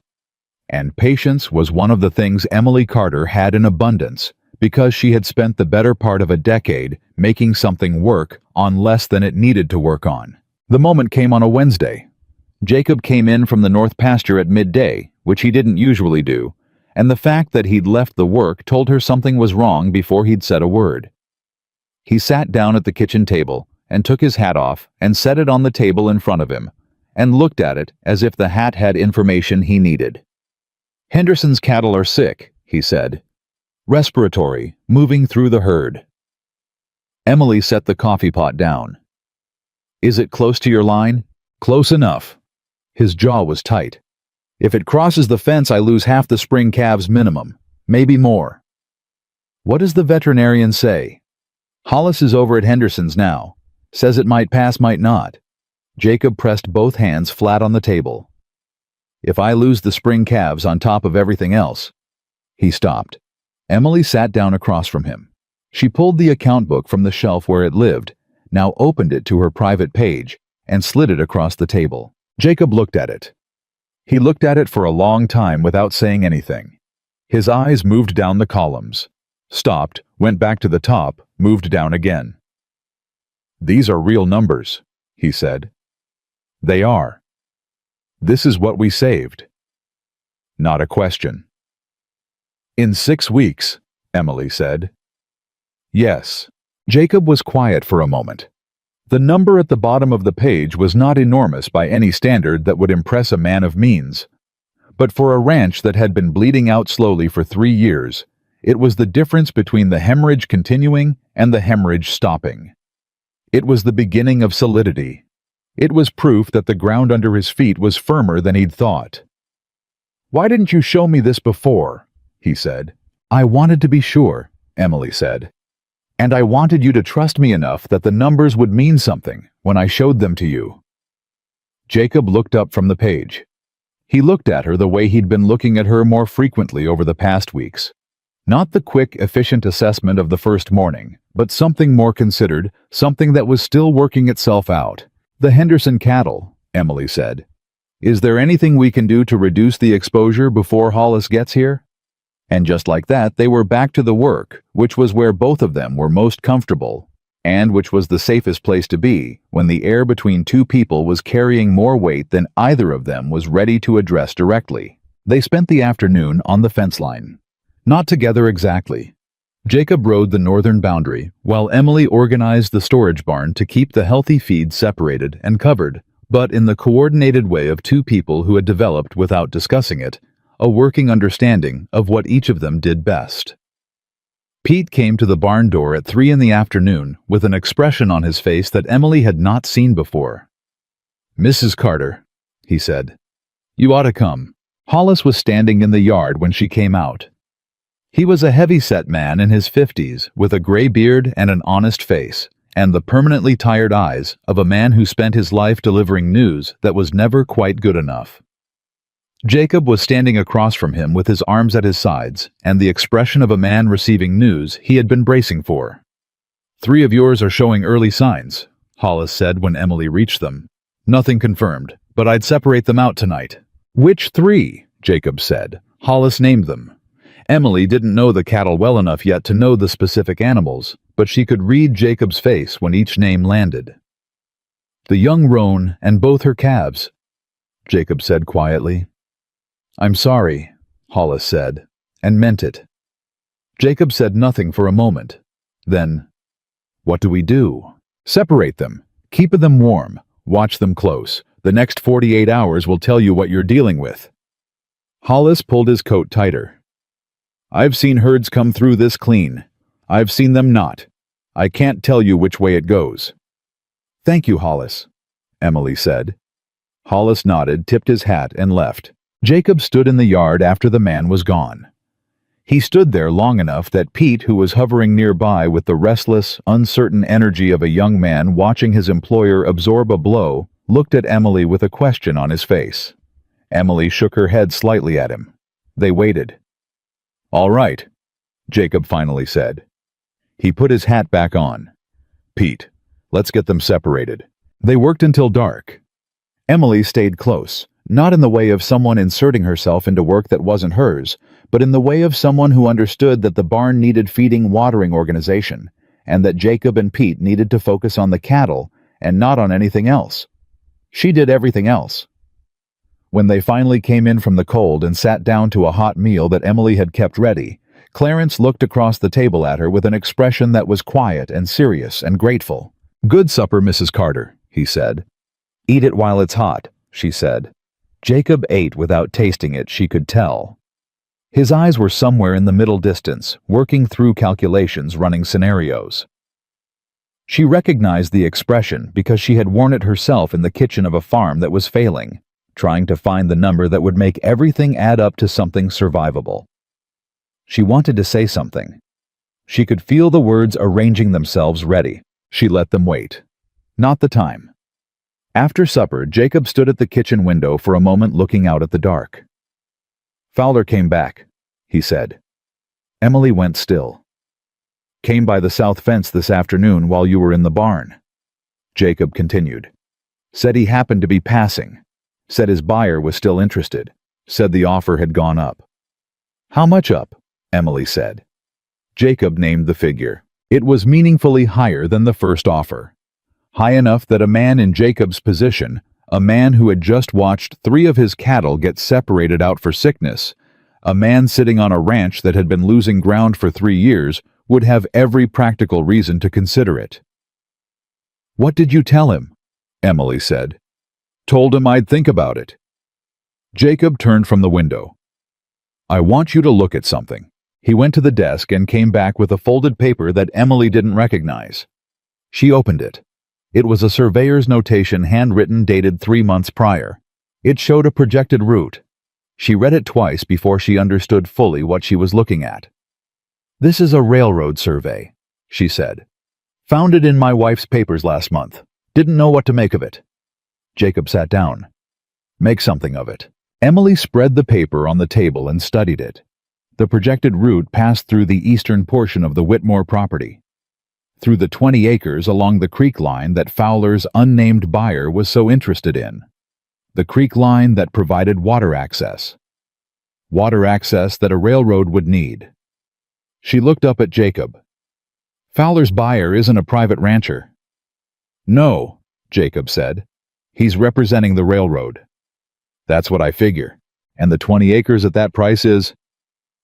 Speaker 1: And patience was one of the things Emily Carter had in abundance, because she had spent the better part of a decade making something work on less than it needed to work on. The moment came on a Wednesday. Jacob came in from the north pasture at midday, which he didn't usually do, and the fact that he'd left the work told her something was wrong before he'd said a word. He sat down at the kitchen table and took his hat off and set it on the table in front of him, and looked at it as if the hat had information he needed. Henderson's cattle are sick, he said. Respiratory, moving through the herd. Emily set the coffee pot down. Is it close to your line? Close enough. His jaw was tight. If it crosses the fence, I lose half the spring calves minimum, maybe more. What does the veterinarian say? Hollis is over at Henderson's now. Says it might pass, might not. Jacob pressed both hands flat on the table. If I lose the spring calves on top of everything else. He stopped. Emily sat down across from him. She pulled the account book from the shelf where it lived, now opened it to her private page, and slid it across the table. Jacob looked at it. He looked at it for a long time without saying anything. His eyes moved down the columns, stopped, went back to the top, moved down again. These are real numbers, he said. They are. This is what we saved. Not a question. In 6 weeks, Emily said. Yes. Jacob was quiet for a moment. The number at the bottom of the page was not enormous by any standard that would impress a man of means. But for a ranch that had been bleeding out slowly for 3 years, it was the difference between the hemorrhage continuing and the hemorrhage stopping. It was the beginning of solidity. It was proof that the ground under his feet was firmer than he'd thought. Why didn't you show me this before? He said. I wanted to be sure, Emily said. And I wanted you to trust me enough that the numbers would mean something when I showed them to you. Jacob looked up from the page. He looked at her the way he'd been looking at her more frequently over the past weeks. Not the quick, efficient assessment of the first morning, but something more considered, something that was still working itself out. "The Henderson cattle," Emily said. "Is there anything we can do to reduce the exposure before Hollis gets here?" And just like that, they were back to the work, which was where both of them were most comfortable, and which was the safest place to be when the air between two people was carrying more weight than either of them was ready to address directly. They spent the afternoon on the fence line. Not together exactly. Jacob rode the northern boundary, while Emily organized the storage barn to keep the healthy feed separated and covered, but in the coordinated way of two people who had developed, without discussing it, a working understanding of what each of them did best. Pete came to the barn door at 3 in the afternoon with an expression on his face that Emily had not seen before. "Mrs. Carter," he said, "you ought to come." Hollis was standing in the yard when she came out. He was a heavy-set man in his 50s with a gray beard and an honest face, and the permanently tired eyes of a man who spent his life delivering news that was never quite good enough. Jacob was standing across from him with his arms at his sides and the expression of a man receiving news he had been bracing for. "3 of yours are showing early signs," Hollis said when Emily reached them. "Nothing confirmed, but I'd separate them out tonight." "Which 3?" Jacob said. Hollis named them. Emily didn't know the cattle well enough yet to know the specific animals, but she could read Jacob's face when each name landed. "The young roan and both her calves," Jacob said quietly. "I'm sorry," Hollis said, and meant it. Jacob said nothing for a moment. Then, "What do we do?" "Separate them. Keep them warm. Watch them close. The next 48 hours will tell you what you're dealing with." Hollis pulled his coat tighter. "I've seen herds come through this clean. I've seen them not. I can't tell you which way it goes." "Thank you, Hollis," Emily said. Hollis nodded, tipped his hat, and left. Jacob stood in the yard after the man was gone. He stood there long enough that Pete, who was hovering nearby with the restless, uncertain energy of a young man watching his employer absorb a blow, looked at Emily with a question on his face. Emily shook her head slightly at him. They waited. "All right," Jacob finally said. He put his hat back on. "Pete, let's get them separated." They worked until dark. Emily stayed close. Not in the way of someone inserting herself into work that wasn't hers, but in the way of someone who understood that the barn needed feeding watering organization, and that Jacob and Pete needed to focus on the cattle and not on anything else. She did everything else. When they finally came in from the cold and sat down to a hot meal that Emily had kept ready, Clarence looked across the table at her with an expression that was quiet and serious and grateful. "Good supper, Mrs. Carter," he said. "Eat it while it's hot," she said. Jacob ate without tasting it, she could tell. His eyes were somewhere in the middle distance, working through calculations, running scenarios. She recognized the expression because she had worn it herself in the kitchen of a farm that was failing, trying to find the number that would make everything add up to something survivable. She wanted to say something. She could feel the words arranging themselves ready. She let them wait. Not the time. After supper, Jacob stood at the kitchen window for a moment looking out at the dark. "Fowler came back," he said. Emily went still. "Came by the south fence this afternoon while you were in the barn," Jacob continued. "Said he happened to be passing. Said his buyer was still interested. Said the offer had gone up." "How much up?" Emily said. Jacob named the figure. It was meaningfully higher than the first offer. High enough that a man in Jacob's position, a man who had just watched 3 of his cattle get separated out for sickness, a man sitting on a ranch that had been losing ground for 3 years, would have every practical reason to consider it. "What did you tell him?" Emily said. "Told him I'd think about it." Jacob turned from the window. "I want you to look at something." He went to the desk and came back with a folded paper that Emily didn't recognize. She opened it. It was a surveyor's notation handwritten dated 3 months prior. It showed a projected route. She read it twice before she understood fully what she was looking at. "This is a railroad survey," she said. "Found it in my wife's papers last month. Didn't know what to make of it." Jacob sat down. "Make something of it." Emily spread the paper on the table and studied it. The projected route passed through the eastern portion of the Whitmore property. through the 20 acres along the creek line that Fowler's unnamed buyer was so interested in. The creek line that provided water access. Water access that a railroad would need. She looked up at Jacob. Fowler's buyer isn't a private rancher. No, Jacob said. He's representing the railroad. That's what I figure. And the 20 acres at that price is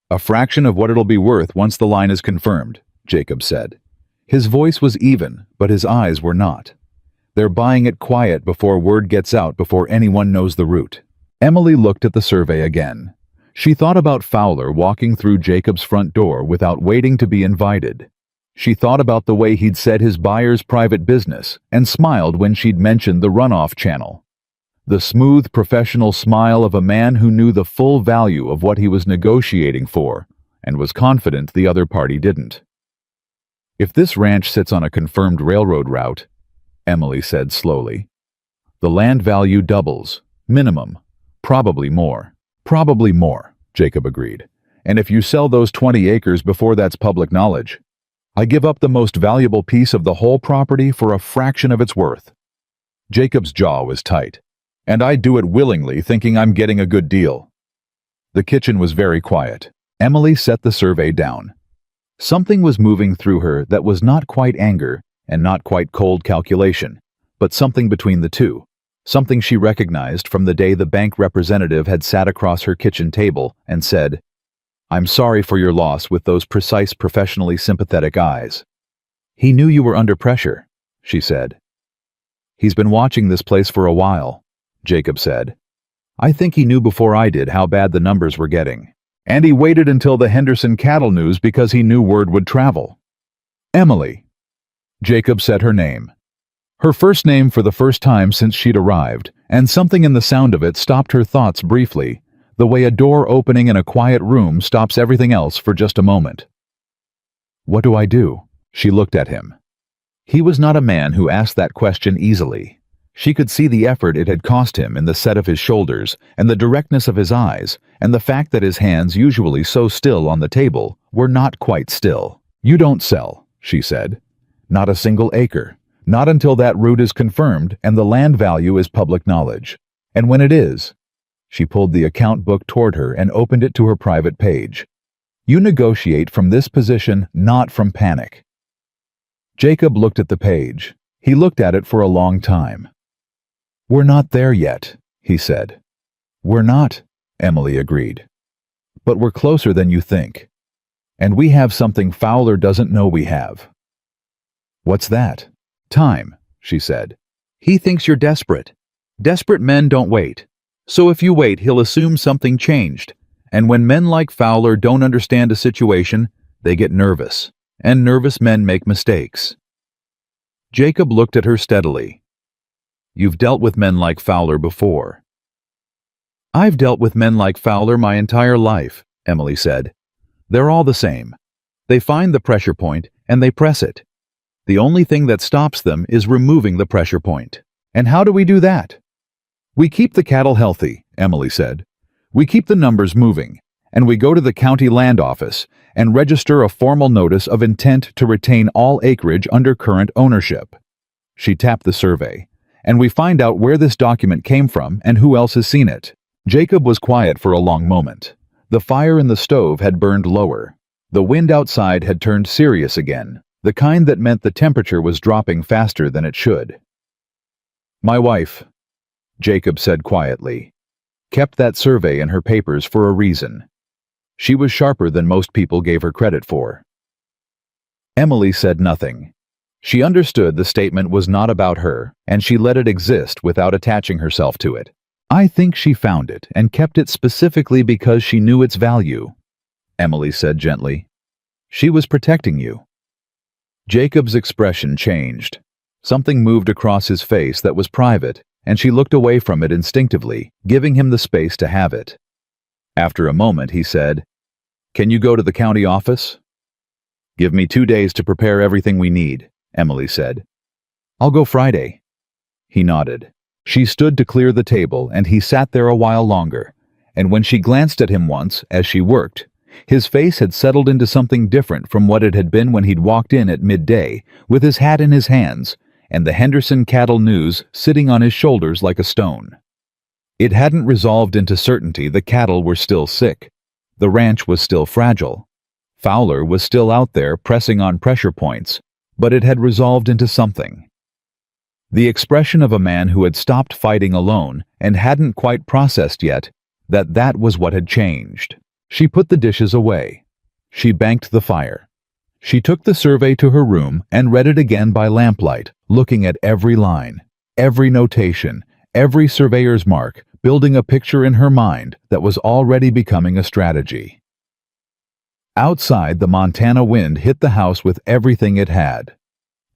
Speaker 1: a fraction of what it'll be worth once the line is confirmed, Jacob said. His voice was even, but his eyes were not. They're buying it quiet before word gets out, before anyone knows the route. Emily looked at the survey again. She thought about Fowler walking through Jacob's front door without waiting to be invited. She thought about the way he'd said his buyer's private business and smiled when she'd mentioned the runoff channel. The smooth, professional smile of a man who knew the full value of what he was negotiating for and was confident the other party didn't. If this ranch sits on a confirmed railroad route, Emily said slowly, the land value doubles, minimum, probably more. Probably more, Jacob agreed. And if you sell those 20 acres before that's public knowledge, I give up the most valuable piece of the whole property for a fraction of its worth. Jacob's jaw was tight, and I'd do it willingly, thinking I'm getting a good deal. The kitchen was very quiet. Emily set the survey down. Something was moving through her that was not quite anger and not quite cold calculation, but something between the two. Something she recognized from the day the bank representative had sat across her kitchen table and said, I'm sorry for your loss, with those precise, professionally sympathetic eyes. He knew you were under pressure, she said. He's been watching this place for a while, Jacob said. I think he knew before I did how bad the numbers were getting. And he waited until the Henderson cattle news because he knew word would travel. Emily. Jacob said her name. Her first name for the first time since she'd arrived, and something in the sound of it stopped her thoughts briefly, the way a door opening in a quiet room stops everything else for just a moment. What do I do? She looked at him. He was not a man who asked that question easily. She could see the effort it had cost him in the set of his shoulders and the directness of his eyes and the fact that his hands, usually so still on the table, were not quite still. You don't sell, she said. Not a single acre. Not until that route is confirmed and the land value is public knowledge. And when it is, she pulled the account book toward her and opened it to her private page. You negotiate from this position, not from panic. Jacob looked at the page. He looked at it for a long time. We're not there yet, he said. We're not, Emily agreed. But we're closer than you think. And we have something Fowler doesn't know we have. What's that? Time, she said. He thinks you're desperate. Desperate men don't wait. So if you wait, he'll assume something changed. And when men like Fowler don't understand a situation, they get nervous. And nervous men make mistakes. Jacob looked at her steadily. You've dealt with men like Fowler before. I've dealt with men like Fowler my entire life, Emily said. They're all the same. They find the pressure point and they press it. The only thing that stops them is removing the pressure point. And how do we do that? We keep the cattle healthy, Emily said. We keep the numbers moving, and we go to the county land office and register a formal notice of intent to retain all acreage under current ownership. She tapped the survey, and we find out where this document came from and who else has seen it. Jacob was quiet for a long moment. The fire in the stove had burned lower. The wind outside had turned serious again, the kind that meant the temperature was dropping faster than it should. My wife, Jacob said quietly, kept that survey in her papers for a reason. She was sharper than most people gave her credit for. Emily said nothing. She understood the statement was not about her, and she let it exist without attaching herself to it. I think she found it and kept it specifically because she knew its value, Emily said gently. She was protecting you. Jacob's expression changed. Something moved across his face that was private, and she looked away from it instinctively, giving him the space to have it. After a moment, he said, Can you go to the county office? Give me 2 days to prepare everything we need, Emily said. I'll go Friday. He nodded. She stood to clear the table, and he sat there a while longer, and when she glanced at him once, as she worked, His face had settled into something different from what it had been when he'd walked in at midday, with his hat in his hands, and the Henderson Cattle News sitting on his shoulders like a stone. It hadn't resolved into certainty the cattle were still sick. The ranch was still fragile. Fowler was still out there pressing on pressure points, but it had resolved into something. The expression of a man who had stopped fighting alone and hadn't quite processed yet that was what had changed. She put the dishes away. She banked the fire. She took the survey to her room and read it again by lamplight, looking at every line, every notation, every surveyor's mark, building a picture in her mind that was already becoming a strategy. Outside, the Montana wind hit the house with everything it had.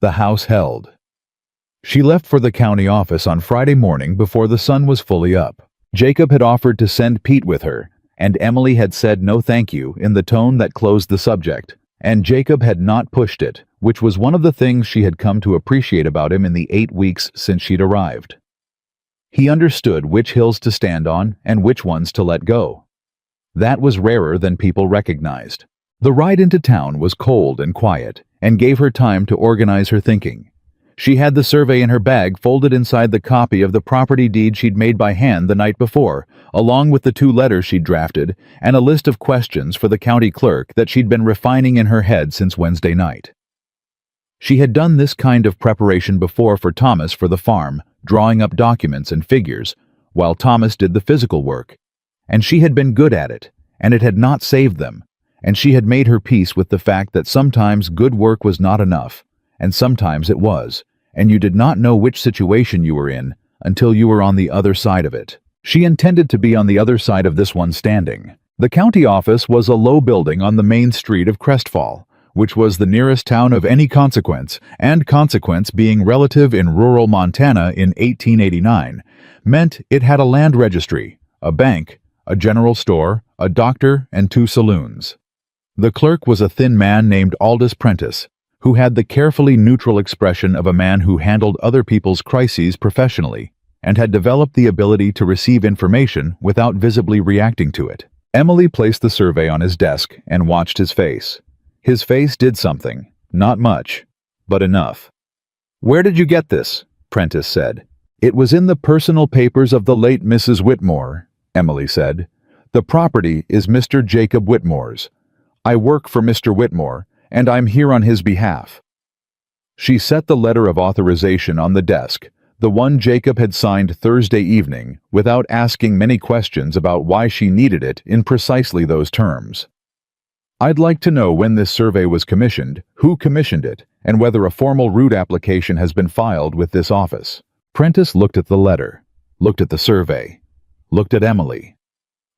Speaker 1: The house held. She left for the county office on Friday morning before the sun was fully up. Jacob had offered to send Pete with her, and Emily had said no thank you in the tone that closed the subject, and Jacob had not pushed it, which was one of the things she had come to appreciate about him in the 8 weeks since she'd arrived. He understood which hills to stand on and which ones to let go. That was rarer than people recognized. The ride into town was cold and quiet, and gave her time to organize her thinking. She had the survey in her bag folded inside the copy of the property deed she'd made by hand the night before, along with the 2 letters she'd drafted, and a list of questions for the county clerk that she'd been refining in her head since Wednesday night. She had done this kind of preparation before for Thomas for the farm, drawing up documents and figures, while Thomas did the physical work. And she had been good at it, and it had not saved them, and she had made her peace with the fact that sometimes good work was not enough, and sometimes it was, and you did not know which situation you were in until you were on the other side of it. She intended to be on the other side of this one standing. The county office was a low building on the main street of Crestfall, which was the nearest town of any consequence, and consequence being relative in rural Montana in 1889, meant it had a land registry, a bank, a general store, a doctor, and 2 saloons. The clerk was a thin man named Aldous Prentice, who had the carefully neutral expression of a man who handled other people's crises professionally, and had developed the ability to receive information without visibly reacting to it. Emily placed the survey on his desk and watched his face. His face did something, not much, but enough. "Where did you get this?" Prentice said. "It was in the personal papers of the late Mrs. Whitmore," Emily said. "The property is Mr. Jacob Whitmore's. I work for Mr. Whitmore, and I'm here on his behalf." She set the letter of authorization on the desk, the one Jacob had signed Thursday evening, without asking many questions about why she needed it in precisely those terms. "I'd like to know when this survey was commissioned, who commissioned it, and whether a formal route application has been filed with this office." Prentice looked at the letter, looked at the survey, looked at Emily.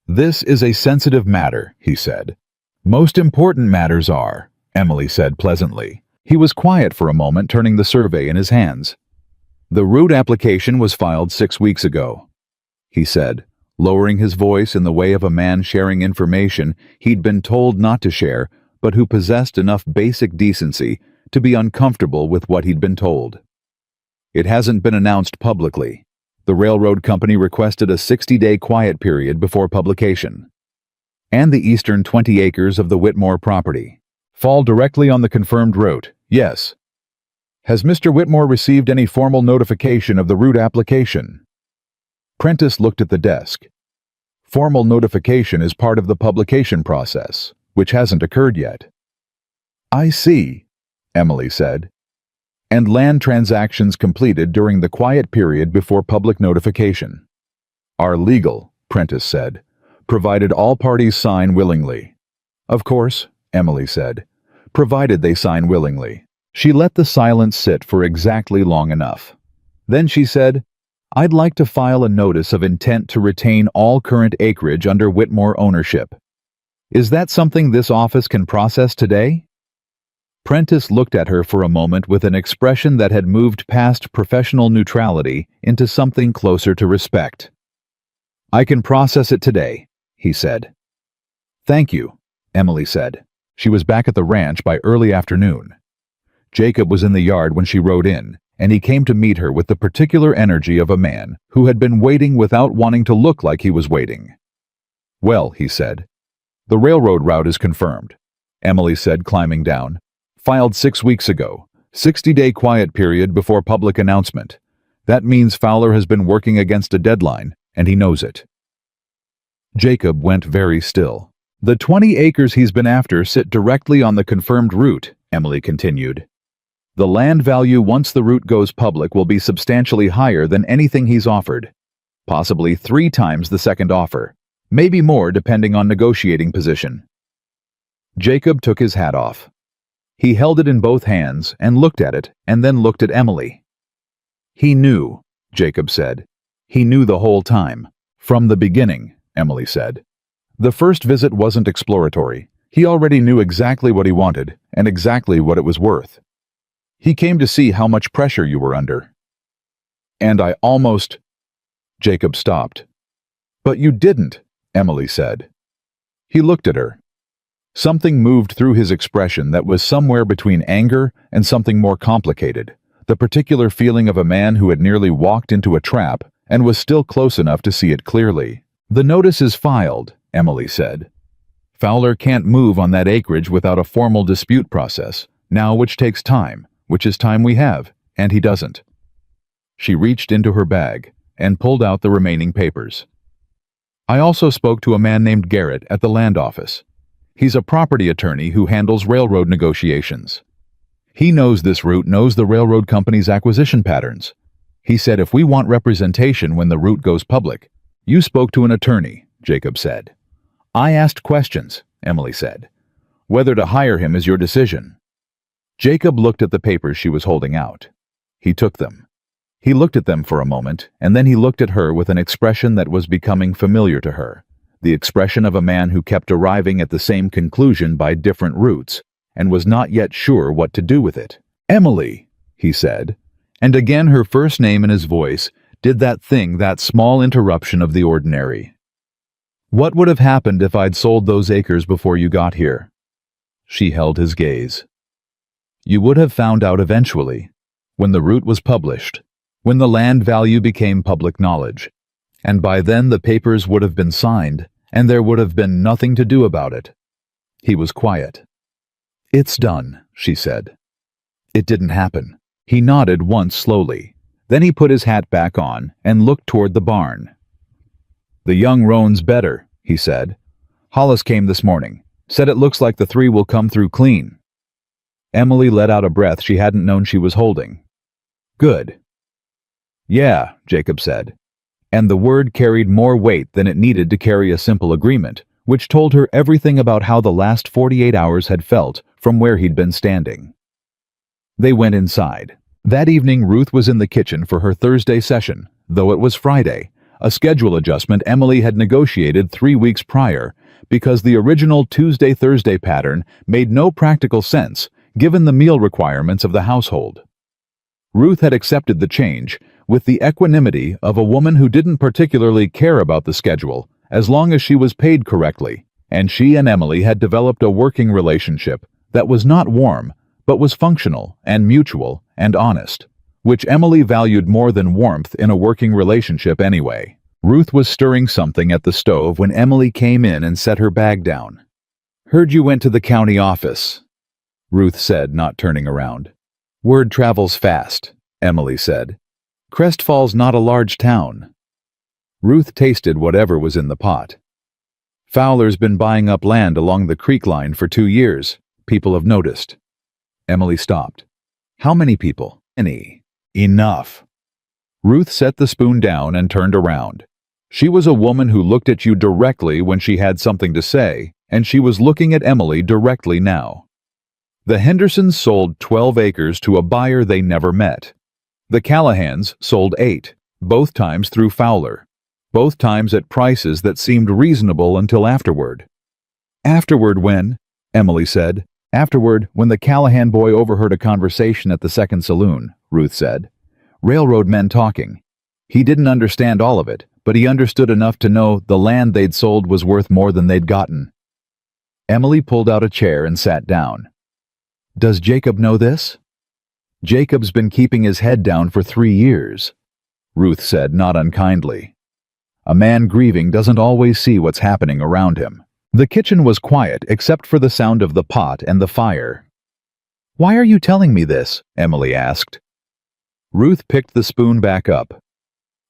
Speaker 1: "This is a sensitive matter," he said. "Most important matters are," Emily said pleasantly. He was quiet for a moment, turning the survey in his hands. "The route application was filed 6 weeks ago," he said, lowering his voice in the way of a man sharing information he'd been told not to share, but who possessed enough basic decency to be uncomfortable with what he'd been told. "It hasn't been announced publicly. The railroad company requested a 60-day quiet period before publication. And the eastern 20 acres of the Whitmore property fall directly on the confirmed route, yes. Has Mr. Whitmore received any formal notification of the route application?" Prentice looked at the desk. "Formal notification is part of the publication process, which hasn't occurred yet." "I see," Emily said. "And land transactions completed during the quiet period before public notification are legal," Prentice said, "provided all parties sign willingly." "Of course," Emily said, "provided they sign willingly." She let the silence sit for exactly long enough. Then she said, "I'd like to file a notice of intent to retain all current acreage under Whitmore ownership. Is that something this office can process today?" Prentice looked at her for a moment with an expression that had moved past professional neutrality into something closer to respect. "I can process it today," he said. "Thank you," Emily said. She was back at the ranch by early afternoon. Jacob was in the yard when she rode in, and he came to meet her with the particular energy of a man who had been waiting without wanting to look like he was waiting. "Well," he said, The railroad route is confirmed, Emily said, climbing down. Filed 6 weeks ago. 60-day quiet period before public announcement. That means Fowler has been working against a deadline, and he knows it. Jacob went very still. The 20 acres he's been after sit directly on the confirmed route, Emily continued. The land value once the route goes public will be substantially higher than anything he's offered. Possibly 3 times the second offer. Maybe more depending on negotiating position. Jacob took his hat off. He held it in both hands and looked at it and then looked at Emily. He knew, Jacob said. He knew the whole time. From the beginning, Emily said. The first visit wasn't exploratory. He already knew exactly what he wanted and exactly what it was worth. He came to see how much pressure you were under. And I almost... Jacob stopped. But you didn't, Emily said. He looked at her. Something moved through his expression that was somewhere between anger and something more complicated, the particular feeling of a man who had nearly walked into a trap and was still close enough to see it clearly. The notice is filed, Emily said. Fowler can't move on that acreage without a formal dispute process, now which takes time, which is time we have, and he doesn't. She reached into her bag and pulled out the remaining papers. I also spoke to a man named Garrett at the land office. He's a property attorney who handles railroad negotiations. He knows this route, knows the railroad company's acquisition patterns. He said if we want representation when the route goes public. You spoke to an attorney, Jacob said. I asked questions, Emily said. Whether to hire him is your decision. Jacob looked at the papers she was holding out. He took them. He looked at them for a moment, and then he looked at her with an expression that was becoming familiar to her. The expression of a man who kept arriving at the same conclusion by different routes, and was not yet sure what to do with it. Emily, he said, and again her first name in his voice did that thing, that small interruption of the ordinary. What would have happened if I'd sold those acres before you got here? She held his gaze. You would have found out eventually, when the route was published, when the land value became public knowledge, and by then the papers would have been signed, and there would have been nothing to do about it. He was quiet. It's done, she said. It didn't happen. He nodded once slowly. Then he put his hat back on and looked toward the barn. The young roan's better, he said. Hollis came this morning. Said it looks like the 3 will come through clean. Emily let out a breath she hadn't known she was holding. Good. Yeah, Jacob said. And the word carried more weight than it needed to carry a simple agreement, which told her everything about how the last 48 hours had felt from where he'd been standing. They went inside. That evening Ruth was in the kitchen for her Thursday session, though it was Friday, a schedule adjustment Emily had negotiated 3 weeks prior, because the original Tuesday-Thursday pattern made no practical sense given the meal requirements of the household. Ruth had accepted the change with the equanimity of a woman who didn't particularly care about the schedule as long as she was paid correctly, and she and Emily had developed a working relationship that was not warm, but was functional and mutual and honest, which Emily valued more than warmth in a working relationship anyway. Ruth was stirring something at the stove when Emily came in and set her bag down. Heard you went to the county office, Ruth said, not turning around. Word travels fast, Emily said. Crest Falls not a large town. Ruth tasted whatever was in the pot. Fowler's been buying up land along the creek line for 2 years, people have noticed. Emily stopped. How many people? Any. Enough. Ruth set the spoon down and turned around. She was a woman who looked at you directly when she had something to say, and she was looking at Emily directly now. The Hendersons sold 12 acres to a buyer they never met. The Callahans sold 8, both times through Fowler, both times at prices that seemed reasonable until afterward. Afterward when? Emily said. Afterward, when the Callahan boy overheard a conversation at the second saloon, Ruth said. Railroad men talking. He didn't understand all of it, but he understood enough to know the land they'd sold was worth more than they'd gotten. Emily pulled out a chair and sat down. Does Jacob know this? Jacob's been keeping his head down for 3 years, Ruth said, not unkindly. A man grieving doesn't always see what's happening around him. The kitchen was quiet except for the sound of the pot and the fire. "Why are you telling me this?" Emily asked. Ruth picked the spoon back up.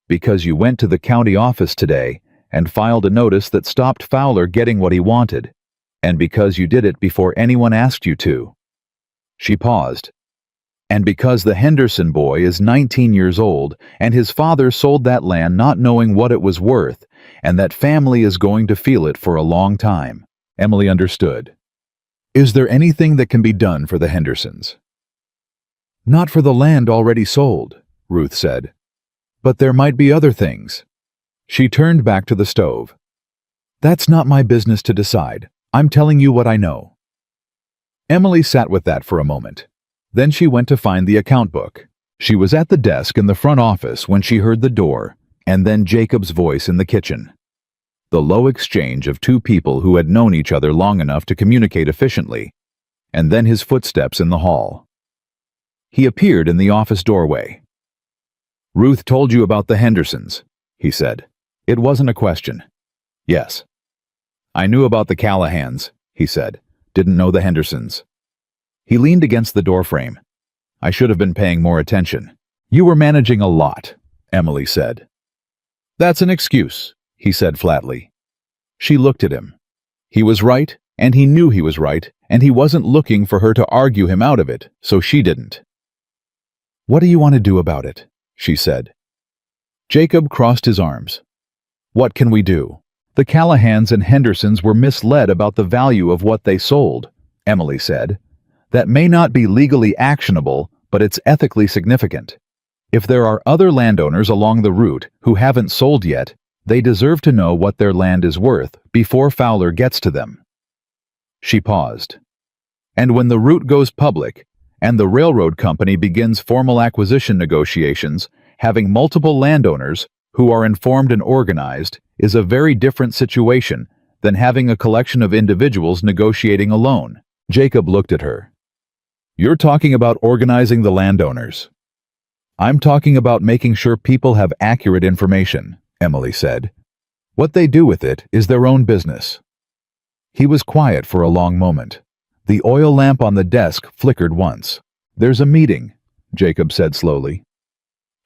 Speaker 1: "Because you went to the county office today and filed a notice that stopped Fowler getting what he wanted, and because you did it before anyone asked you to." She paused. "And because the Henderson boy is 19 years old and his father sold that land not knowing what it was worth, and that family is going to feel it for a long time." Emily understood. "Is there anything that can be done for the Hendersons?" "Not for the land already sold," Ruth said. "But there might be other things." She turned back to the stove. "That's not my business to decide. I'm telling you what I know." Emily sat with that for a moment. Then she went to find the account book. She was at the desk in the front office when she heard the door, and then Jacob's voice in the kitchen. The low exchange of two people who had known each other long enough to communicate efficiently, and then his footsteps in the hall. He appeared in the office doorway. "Ruth told you about the Hendersons," he said. It wasn't a question. "Yes." "I knew about the Callahans," he said. "Didn't know the Hendersons." He leaned against the doorframe. "I should have been paying more attention." "You were managing a lot," Emily said. "That's an excuse," he said flatly. She looked at him. He was right, and he knew he was right, and he wasn't looking for her to argue him out of it, so she didn't. "What do you want to do about it?" she said. Jacob crossed his arms. "What can we do? The Callahans and Hendersons were misled about the value of what they sold," Emily said. "That may not be legally actionable, but it's ethically significant. If there are other landowners along the route who haven't sold yet, they deserve to know what their land is worth before Fowler gets to them." She paused. "And when the route goes public, and the railroad company begins formal acquisition negotiations, having multiple landowners who are informed and organized is a very different situation than having a collection of individuals negotiating alone." Jacob looked at her. "You're talking about organizing the landowners." "I'm talking about making sure people have accurate information," Emily said. "What they do with it is their own business." He was quiet for a long moment. The oil lamp on the desk flickered once. "There's a meeting," Jacob said slowly.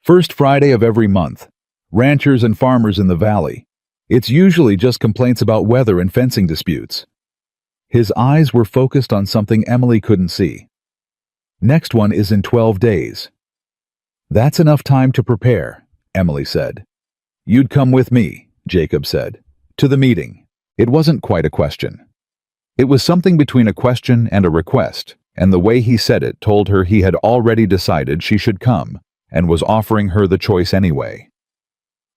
Speaker 1: "First Friday of every month. Ranchers and farmers in the valley. It's usually just complaints about weather and fencing disputes." His eyes were focused on something Emily couldn't see. "Next one is in 12 days. "That's enough time to prepare," Emily said. "You'd come with me," Jacob said, "to the meeting." It wasn't quite a question. It was something between a question and a request, and the way he said it told her he had already decided she should come, and was offering her the choice anyway.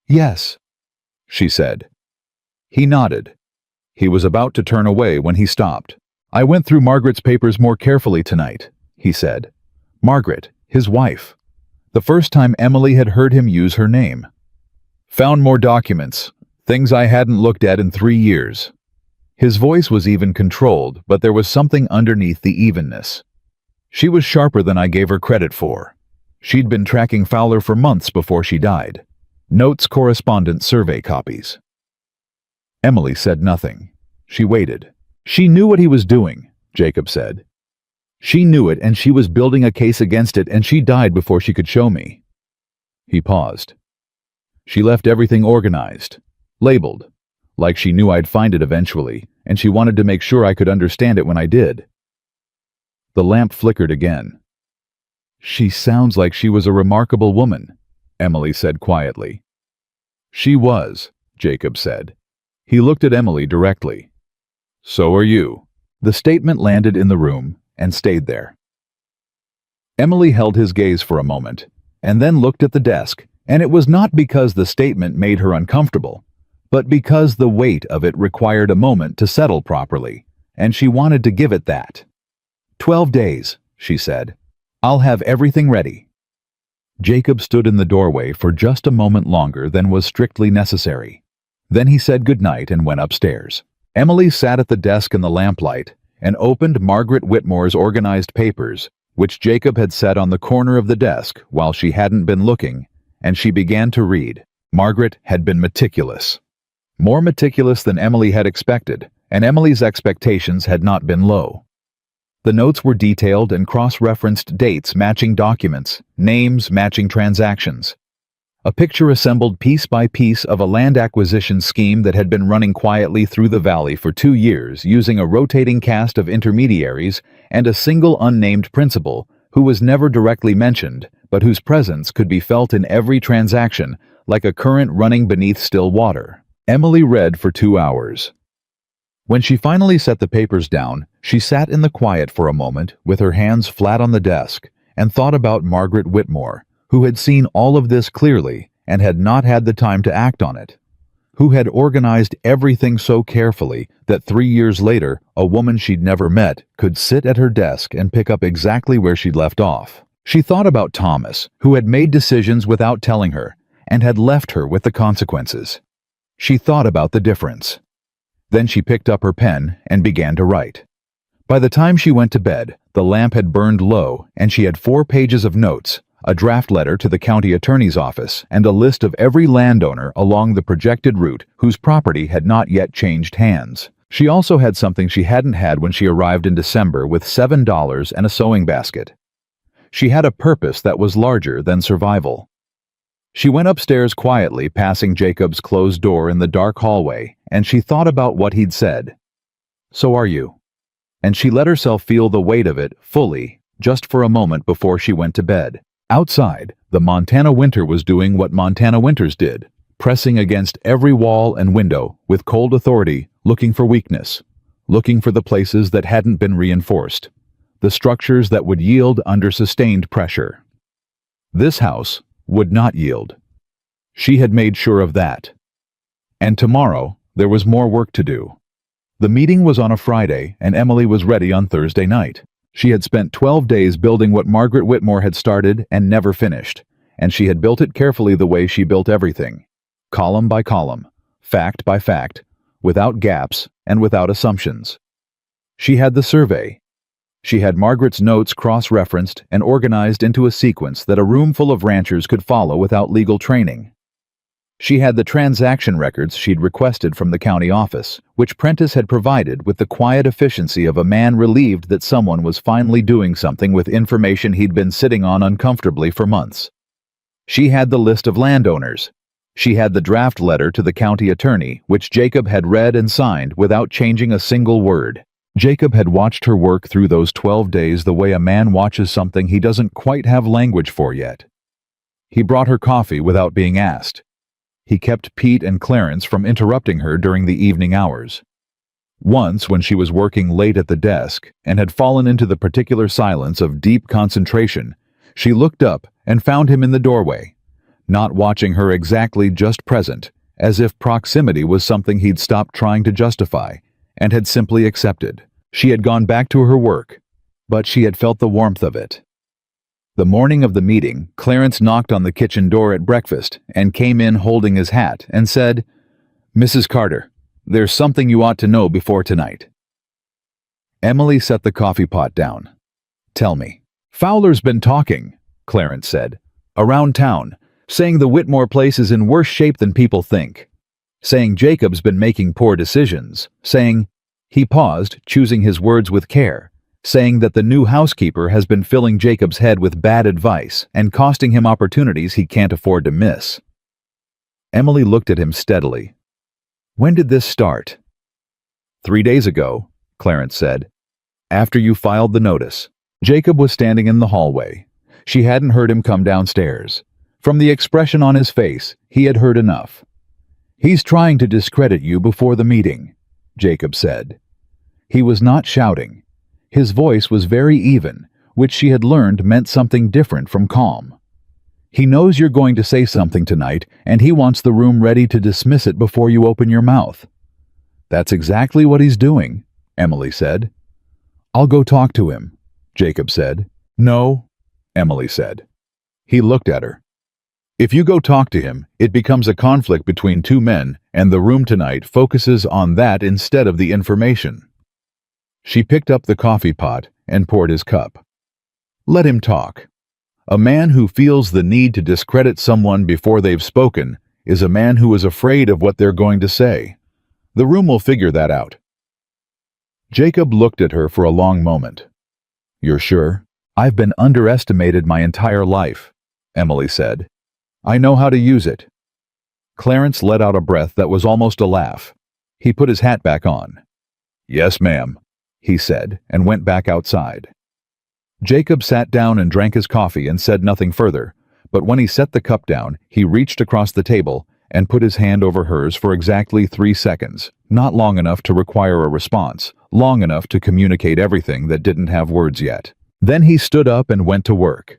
Speaker 1: "Yes," she said. He nodded. He was about to turn away when he stopped. "I went through Margaret's papers more carefully tonight," he said. Margaret, his wife. The first time Emily had heard him use her name. "Found more documents, things I hadn't looked at in 3 years. His voice was even controlled, but there was something underneath the evenness. "She was sharper than I gave her credit for. She'd been tracking Fowler for months before she died. Notes, correspondence, survey copies." Emily said nothing. She waited. "She knew what he was doing," Jacob said. "She knew it, and she was building a case against it, and she died before she could show me." He paused. "She left everything organized, labeled, like she knew I'd find it eventually, and she wanted to make sure I could understand it when I did." The lamp flickered again. "She sounds like she was a remarkable woman," Emily said quietly. "She was," Jacob said. He looked at Emily directly. "So are you." The statement landed in the room and stayed there. Emily held his gaze for a moment, and then looked at the desk, and it was not because the statement made her uncomfortable, but because the weight of it required a moment to settle properly, and she wanted to give it that. 12 days, she said. "I'll have everything ready." Jacob stood in the doorway for just a moment longer than was strictly necessary. Then he said goodnight and went upstairs. Emily sat at the desk in the lamplight and opened Margaret Whitmore's organized papers, which Jacob had set on the corner of the desk while she hadn't been looking, and she began to read. Margaret had been meticulous. More meticulous than Emily had expected, and Emily's expectations had not been low. The notes were detailed and cross-referenced dates matching documents, names matching transactions. A picture assembled piece by piece of a land acquisition scheme that had been running quietly through the valley for 2 years using a rotating cast of intermediaries and a single unnamed principal who was never directly mentioned but whose presence could be felt in every transaction like a current running beneath still water. Emily read for 2 hours. When she finally set the papers down, she sat in the quiet for a moment with her hands flat on the desk and thought about Margaret Whitmore, who had seen all of this clearly and had not had the time to act on it, who had organized everything so carefully that 3 years later, a woman she'd never met could sit at her desk and pick up exactly where she'd left off. She thought about Thomas, who had made decisions without telling her and had left her with the consequences. She thought about the difference. Then she picked up her pen and began to write. By the time she went to bed, the lamp had burned low and she had 4 pages of notes, a draft letter to the county attorney's office, and a list of every landowner along the projected route whose property had not yet changed hands. She also had something she hadn't had when she arrived in December with $7 and a sewing basket. She had a purpose that was larger than survival. She went upstairs quietly, passing Jacob's closed door in the dark hallway, and she thought about what he'd said. "So are you." And she let herself feel the weight of it fully, just for a moment before she went to bed. Outside, the Montana winter was doing what Montana winters did, pressing against every wall and window with cold authority, looking for weakness, looking for the places that hadn't been reinforced, the structures that would yield under sustained pressure. This house would not yield. She had made sure of that. And tomorrow, there was more work to do. The meeting was on a Friday, and Emily was ready on Thursday night. She had spent 12 days building what Margaret Whitmore had started and never finished, and she had built it carefully the way she built everything, column by column, fact by fact, without gaps and without assumptions. She had the survey. She had Margaret's notes cross-referenced and organized into a sequence that a room full of ranchers could follow without legal training. She had the transaction records she'd requested from the county office, which Prentice had provided with the quiet efficiency of a man relieved that someone was finally doing something with information he'd been sitting on uncomfortably for months. She had the list of landowners. She had the draft letter to the county attorney, which Jacob had read and signed without changing a single word. Jacob had watched her work through those 12 days the way a man watches something he doesn't quite have language for yet. He brought her coffee without being asked. He kept Pete and Clarence from interrupting her during the evening hours. Once, when she was working late at the desk and had fallen into the particular silence of deep concentration, she looked up and found him in the doorway, not watching her exactly, just present, as if proximity was something he'd stopped trying to justify and had simply accepted. She had gone back to her work, but she had felt the warmth of it. The morning of the meeting, Clarence knocked on the kitchen door at breakfast and came in holding his hat and said, "Mrs. Carter, there's something you ought to know before tonight." Emily set the coffee pot down. "Tell me." "Fowler's been talking," Clarence said, "around town, saying the Whitmore place is in worse shape than people think. Saying Jacob's been making poor decisions. Saying—" He paused, choosing his words with care. "Saying that the new housekeeper has been filling Jacob's head with bad advice and costing him opportunities he can't afford to miss." Emily looked at him steadily. "When did this start?" "3 days ago," Clarence said. "After you filed the notice." Jacob was standing in the hallway. She hadn't heard him come downstairs. From the expression on his face, he had heard enough. "He's trying to discredit you before the meeting," Jacob said. He was not shouting. His voice was very even, which she had learned meant something different from calm. "He knows you're going to say something tonight, and he wants the room ready to dismiss it before you open your mouth." "That's exactly what he's doing," Emily said. "I'll go talk to him," Jacob said. "No," Emily said. He looked at her. "If you go talk to him, it becomes a conflict between 2 men, and the room tonight focuses on that instead of the information." She picked up the coffee pot and poured his cup. "Let him talk. A man who feels the need to discredit someone before they've spoken is a man who is afraid of what they're going to say. The room will figure that out." Jacob looked at her for a long moment. "You're sure? I've been underestimated my entire life," Emily said. "I know how to use it." Clarence let out a breath that was almost a laugh. He put his hat back on. "Yes, ma'am," he said, and went back outside. Jacob sat down and drank his coffee and said nothing further, but when he set the cup down, he reached across the table and put his hand over hers for exactly 3 seconds, not long enough to require a response, long enough to communicate everything that didn't have words yet. Then he stood up and went to work.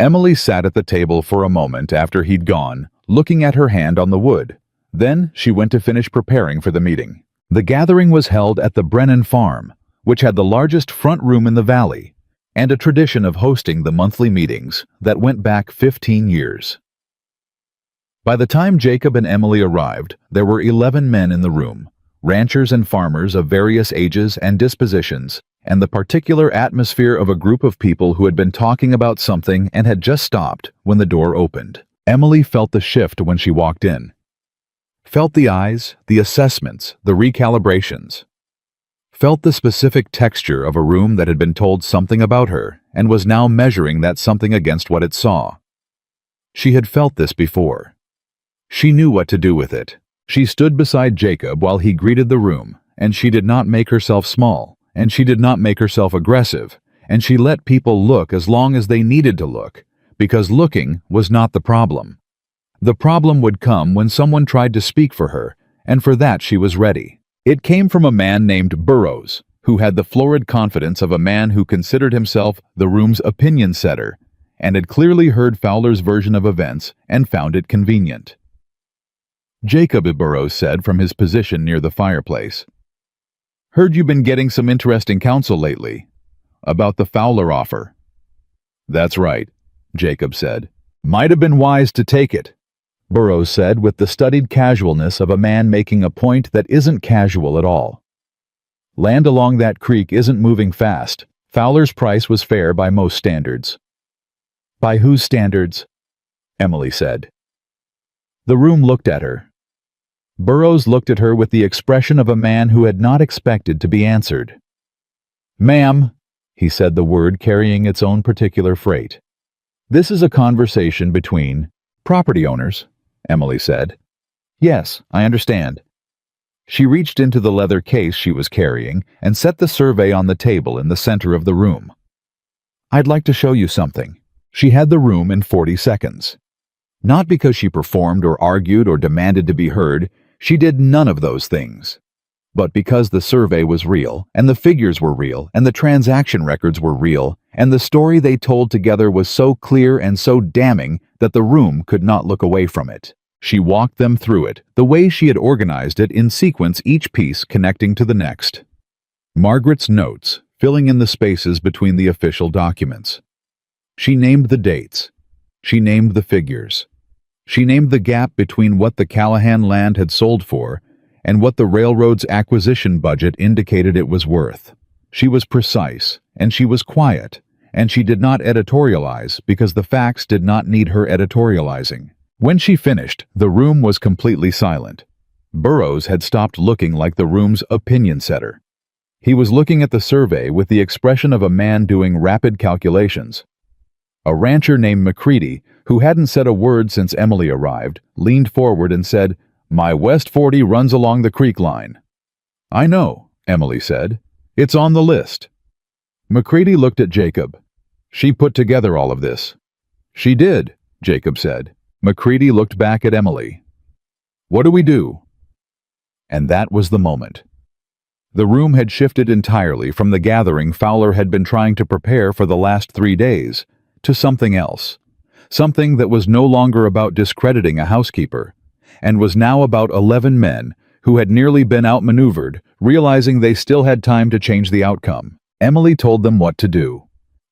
Speaker 1: Emily sat at the table for a moment after he'd gone, looking at her hand on the wood. Then she went to finish preparing for the meeting. The gathering was held at the Brennan farm, which had the largest front room in the valley, and a tradition of hosting the monthly meetings that went back 15 years. By the time Jacob and Emily arrived, there were 11 men in the room, ranchers and farmers of various ages and dispositions, and the particular atmosphere of a group of people who had been talking about something and had just stopped when the door opened. Emily felt the shift when she walked in. Felt the eyes, the assessments, the recalibrations. Felt the specific texture of a room that had been told something about her and was now measuring that something against what it saw. She had felt this before. She knew what to do with it. She stood beside Jacob while he greeted the room, and she did not make herself small, and she did not make herself aggressive, and she let people look as long as they needed to look, because looking was not the problem. The problem would come when someone tried to speak for her, and for that she was ready. It came from a man named Burroughs, who had the florid confidence of a man who considered himself the room's opinion setter, and had clearly heard Fowler's version of events and found it convenient. "Jacob," Burroughs said from his position near the fireplace. "Heard you've been getting some interesting counsel lately. About the Fowler offer." "That's right," Jacob said. "Might have been wise to take it," Burroughs said with the studied casualness of a man making a point that isn't casual at all. "Land along that creek isn't moving fast. Fowler's price was fair by most standards." "By whose standards?" Emily said. The room looked at her. Burroughs looked at her with the expression of a man who had not expected to be answered. "Ma'am," he said, the word carrying its own particular freight. "This is a conversation between property owners," Emily said. "Yes, I understand." She reached into the leather case she was carrying and set the survey on the table in the center of the room. "I'd like to show you something." She had the room in 40 seconds. Not because she performed or argued or demanded to be heard, she did none of those things. But because the survey was real, and the figures were real, and the transaction records were real, and the story they told together was so clear and so damning that the room could not look away from it. She walked them through it, the way she had organized it in sequence, each piece connecting to the next. Margaret's notes, filling in the spaces between the official documents. She named the dates. She named the figures. She named the gap between what the Callahan land had sold for and what the railroad's acquisition budget indicated it was worth. She was precise, and she was quiet, and she did not editorialize because the facts did not need her editorializing. When she finished, the room was completely silent. Burroughs had stopped looking like the room's opinion setter. He was looking at the survey with the expression of a man doing rapid calculations. A rancher named McCready, who hadn't said a word since Emily arrived, leaned forward and said, "My West 40 runs along the creek line." "I know," Emily said. "It's on the list." McCready looked at Jacob. "She put together all of this." "She did," Jacob said. McCready looked back at Emily. "What do we do?" And that was the moment. The room had shifted entirely from the gathering Fowler had been trying to prepare for the last 3 days to something else. Something that was no longer about discrediting a housekeeper, and was now about 11 men who had nearly been outmaneuvered, realizing they still had time to change the outcome. Emily told them what to do.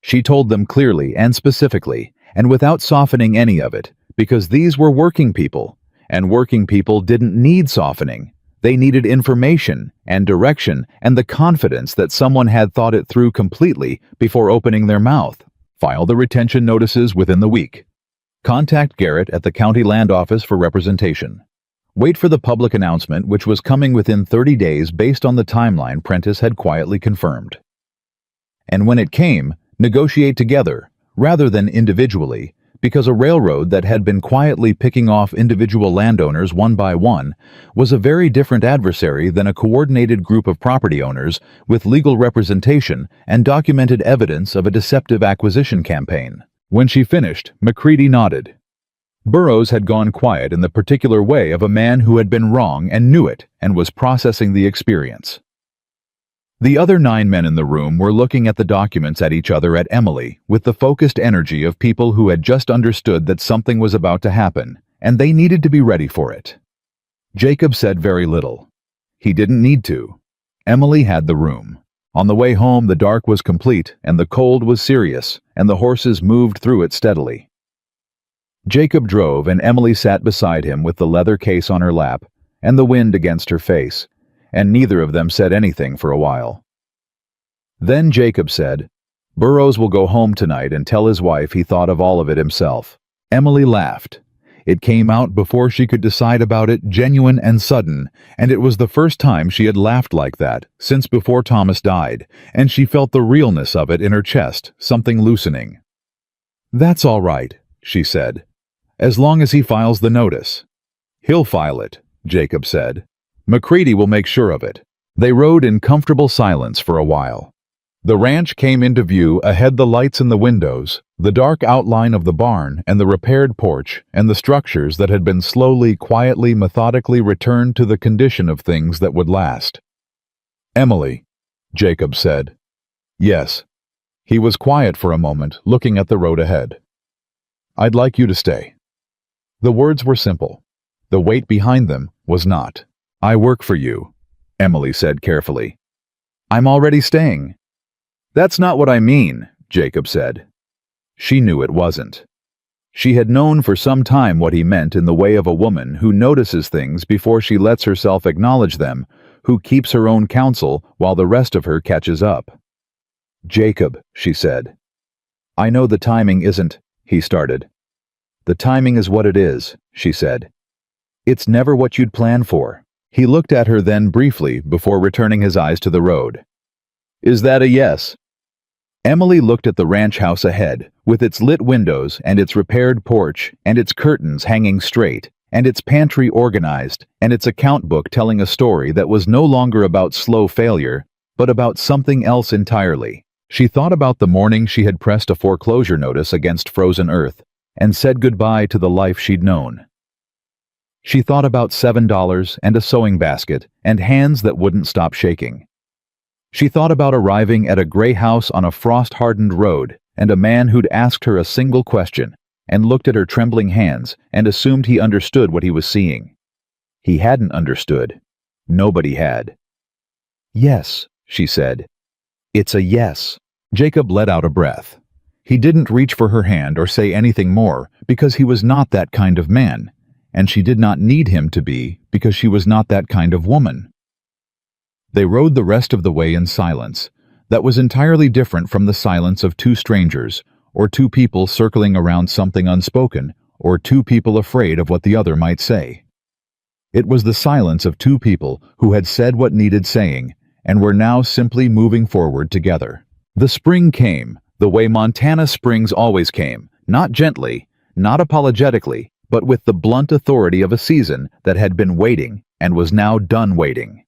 Speaker 1: She told them clearly and specifically, and without softening any of it, because these were working people, and working people didn't need softening. They needed information and direction and the confidence that someone had thought it through completely before opening their mouth. File the retention notices within the week. Contact Garrett at the county land office for representation. Wait for the public announcement, which was coming within 30 days based on the timeline Prentice had quietly confirmed. And when it came, negotiate together, rather than individually, because a railroad that had been quietly picking off individual landowners one by one was a very different adversary than a coordinated group of property owners with legal representation and documented evidence of a deceptive acquisition campaign. When she finished, McCready nodded. Burroughs had gone quiet in the particular way of a man who had been wrong and knew it and was processing the experience. The other 9 men in the room were looking at the documents at each other at Emily with the focused energy of people who had just understood that something was about to happen, and they needed to be ready for it. Jacob said very little. He didn't need to. Emily had the room. On the way home, the dark was complete, and the cold was serious, and the horses moved through it steadily. Jacob drove, and Emily sat beside him with the leather case on her lap and the wind against her face, and neither of them said anything for a while. Then Jacob said, "Burroughs will go home tonight and tell his wife he thought of all of it himself." Emily laughed. It came out before she could decide about it, genuine and sudden, and it was the first time she had laughed like that since before Thomas died, and she felt the realness of it in her chest, something loosening. "That's all right," she said, "as long as he files the notice." "He'll file it," Jacob said. "McCready will make sure of it." They rode in comfortable silence for a while. The ranch came into view ahead, the lights in the windows, the dark outline of the barn and the repaired porch, and the structures that had been slowly, quietly, methodically returned to the condition of things that would last. "Emily," Jacob said. "Yes." He was quiet for a moment, looking at the road ahead. "I'd like you to stay." The words were simple. The weight behind them was not. "I work for you," Emily said carefully. "I'm already staying." "That's not what I mean," Jacob said. She knew it wasn't. She had known for some time what he meant in the way of a woman who notices things before she lets herself acknowledge them, who keeps her own counsel while the rest of her catches up. "Jacob," she said. "I know the timing isn't," he started. "The timing is what it is," she said. "It's never what you'd plan for." He looked at her then briefly before returning his eyes to the road. "Is that a yes?" Emily looked at the ranch house ahead, with its lit windows and its repaired porch and its curtains hanging straight and its pantry organized and its account book telling a story that was no longer about slow failure, but about something else entirely. She thought about the morning she had pressed a foreclosure notice against Frozen Earth and said goodbye to the life she'd known. She thought about $7 and a sewing basket and hands that wouldn't stop shaking. She thought about arriving at a gray house on a frost-hardened road and a man who'd asked her a single question and looked at her trembling hands and assumed he understood what he was seeing. He hadn't understood. Nobody had. "Yes," she said. "It's a yes." Jacob let out a breath. He didn't reach for her hand or say anything more because he was not that kind of man, and she did not need him to be because she was not that kind of woman. They rode the rest of the way in silence that was entirely different from the silence of two strangers, or two people circling around something unspoken, or two people afraid of what the other might say. It was the silence of two people who had said what needed saying and were now simply moving forward together. The spring came, the way Montana springs always came, not gently, not apologetically, but with the blunt authority of a season that had been waiting and was now done waiting.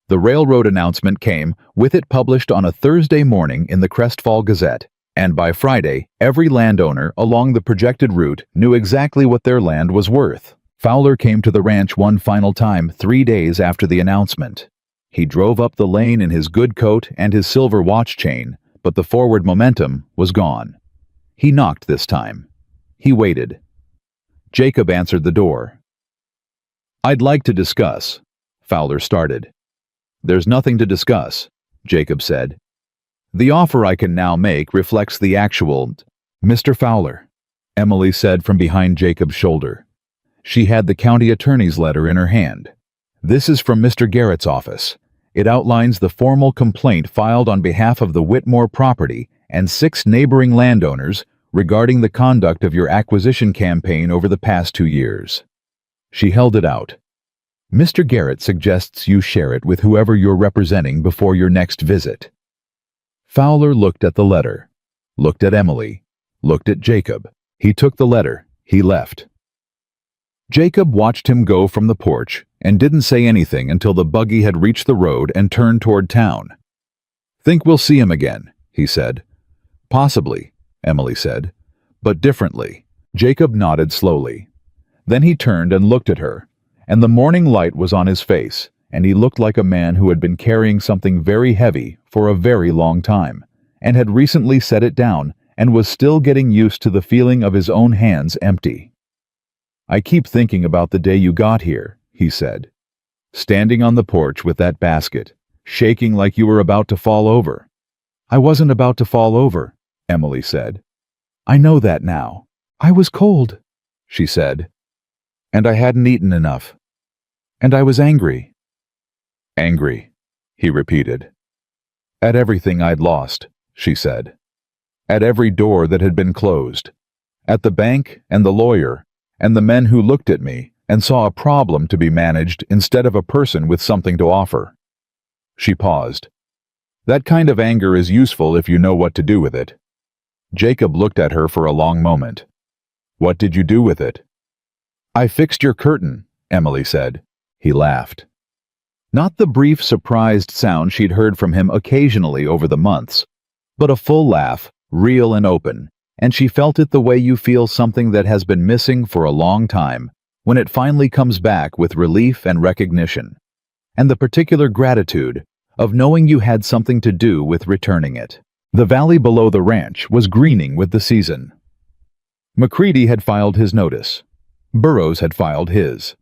Speaker 1: The railroad announcement came, with it published on a Thursday morning in the Crestfall Gazette, and by Friday, every landowner along the projected route knew exactly what their land was worth. Fowler came to the ranch one final time 3 days after the announcement. He drove up the lane in his good coat and his silver watch chain, but the forward momentum was gone. He knocked this time. He waited. Jacob answered the door. "I'd like to discuss," Fowler started. "There's nothing to discuss," Jacob said. "The offer I can now make reflects the actual—" "Mr. Fowler," Emily said from behind Jacob's shoulder. She had the county attorney's letter in her hand. "This is from Mr. Garrett's office. It outlines the formal complaint filed on behalf of the Whitmore property and 6 neighboring landowners regarding the conduct of your acquisition campaign over the past 2 years." She held it out. Mr. Garrett suggests you share it with whoever you're representing before your next visit. Fowler looked at the letter, looked at Emily, looked at Jacob. He took the letter. He left. Jacob watched him go from the porch and didn't say anything until the buggy had reached the road and turned toward town. "Think we'll see him again," he said. "Possibly," Emily said, "but differently." Jacob nodded slowly. Then he turned and looked at her, and the morning light was on his face, and he looked like a man who had been carrying something very heavy for a very long time, and had recently set it down and was still getting used to the feeling of his own hands empty. "I keep thinking about the day you got here," he said. "Standing on the porch with that basket, shaking like you were about to fall over." "I wasn't about to fall over," Emily said. "I know that now. I was cold," she said. "And I hadn't eaten enough. And I was angry." "Angry," he repeated. "At everything I'd lost," she said. "At every door that had been closed. At the bank and the lawyer, and the men who looked at me and saw a problem to be managed instead of a person with something to offer." She paused. "That kind of anger is useful if you know what to do with it." Jacob looked at her for a long moment. "What did you do with it?" "I fixed your curtain," Emily said. He laughed. Not the brief, surprised sound she'd heard from him occasionally over the months, but a full laugh, real and open, and she felt it the way you feel something that has been missing for a long time, when it finally comes back with relief and recognition, and the particular gratitude of knowing you had something to do with returning it. The valley below the ranch was greening with the season. McCready had filed his notice. Burrows had filed his.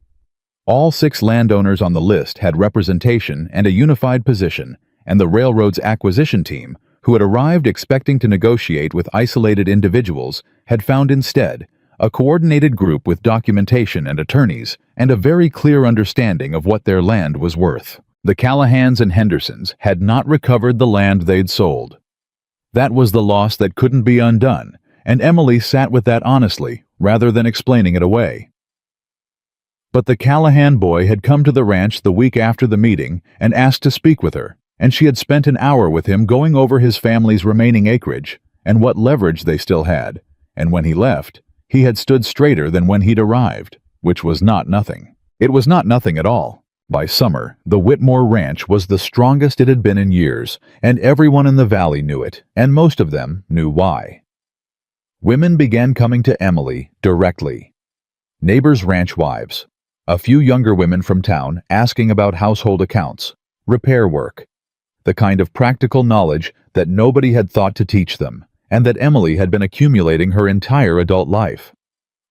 Speaker 1: All 6 landowners on the list had representation and a unified position, and the railroad's acquisition team, who had arrived expecting to negotiate with isolated individuals, had found instead a coordinated group with documentation and attorneys and a very clear understanding of what their land was worth. The Callahans and Hendersons had not recovered the land they'd sold. That was the loss that couldn't be undone, and Emily sat with that honestly, rather than explaining it away. But the Callahan boy had come to the ranch the week after the meeting and asked to speak with her, and she had spent an hour with him going over his family's remaining acreage and what leverage they still had, and when he left, he had stood straighter than when he'd arrived, which was not nothing. It was not nothing at all. By summer, the Whitmore Ranch was the strongest it had been in years, and everyone in the valley knew it, and most of them knew why. Women began coming to Emily directly. Neighbors' ranch wives, a few younger women from town asking about household accounts, repair work, the kind of practical knowledge that nobody had thought to teach them, and that Emily had been accumulating her entire adult life.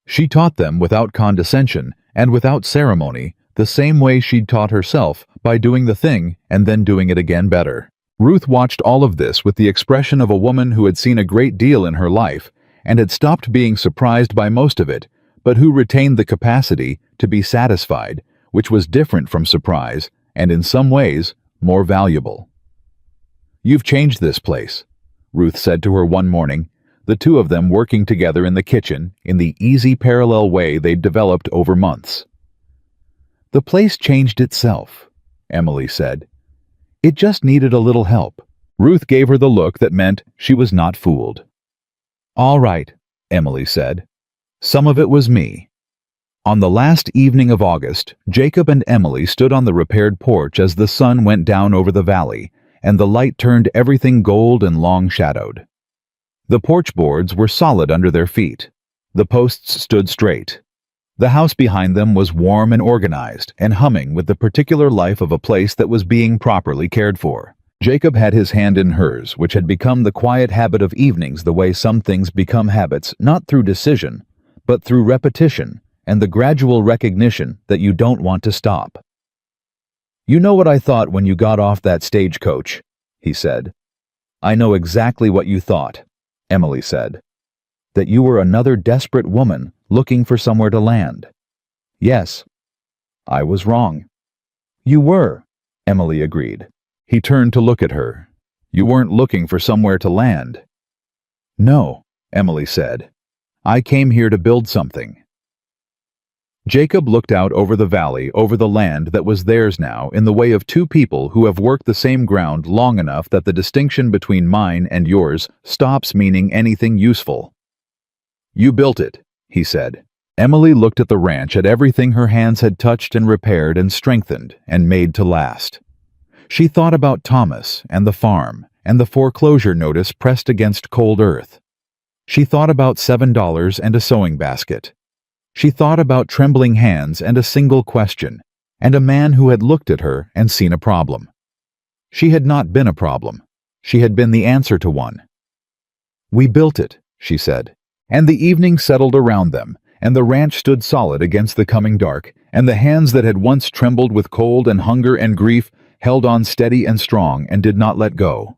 Speaker 1: She taught them without condescension and without ceremony, the same way she'd taught herself, by doing the thing and then doing it again better. Ruth watched all of this with the expression of a woman who had seen a great deal in her life and had stopped being surprised by most of it, but who retained the capacity to be satisfied, which was different from surprise and in some ways more valuable. "You've changed this place," Ruth said to her one morning, the two of them working together in the kitchen in the easy parallel way they'd developed over months. "The place changed itself," Emily said. "It just needed a little help." Ruth gave her the look that meant she was not fooled. "All right," Emily said. "Some of it was me." On the last evening of August, Jacob and Emily stood on the repaired porch as the sun went down over the valley, and the light turned everything gold and long-shadowed. The porch boards were solid under their feet. The posts stood straight. The house behind them was warm and organized, and humming with the particular life of a place that was being properly cared for. Jacob had his hand in hers, which had become the quiet habit of evenings, the way some things become habits, not through decision, but through repetition and the gradual recognition that you don't want to stop. "You know what I thought when you got off that stagecoach," he said. "I know exactly what you thought," Emily said. "That you were another desperate woman looking for somewhere to land." "Yes, I was wrong." "You were," Emily agreed. He turned to look at her. "You weren't looking for somewhere to land." "No," Emily said. "I came here to build something." Jacob looked out over the valley, over the land that was theirs now, in the way of two people who have worked the same ground long enough that the distinction between mine and yours stops meaning anything useful. "You built it," he said. Emily looked at the ranch, at everything her hands had touched and repaired and strengthened and made to last. She thought about Thomas and the farm and the foreclosure notice pressed against cold earth. She thought about $7 and a sewing basket. She thought about trembling hands and a single question, and a man who had looked at her and seen a problem. She had not been a problem. She had been the answer to one. "We built it," she said. And the evening settled around them, and the ranch stood solid against the coming dark, and the hands that had once trembled with cold and hunger and grief held on steady and strong and did not let go.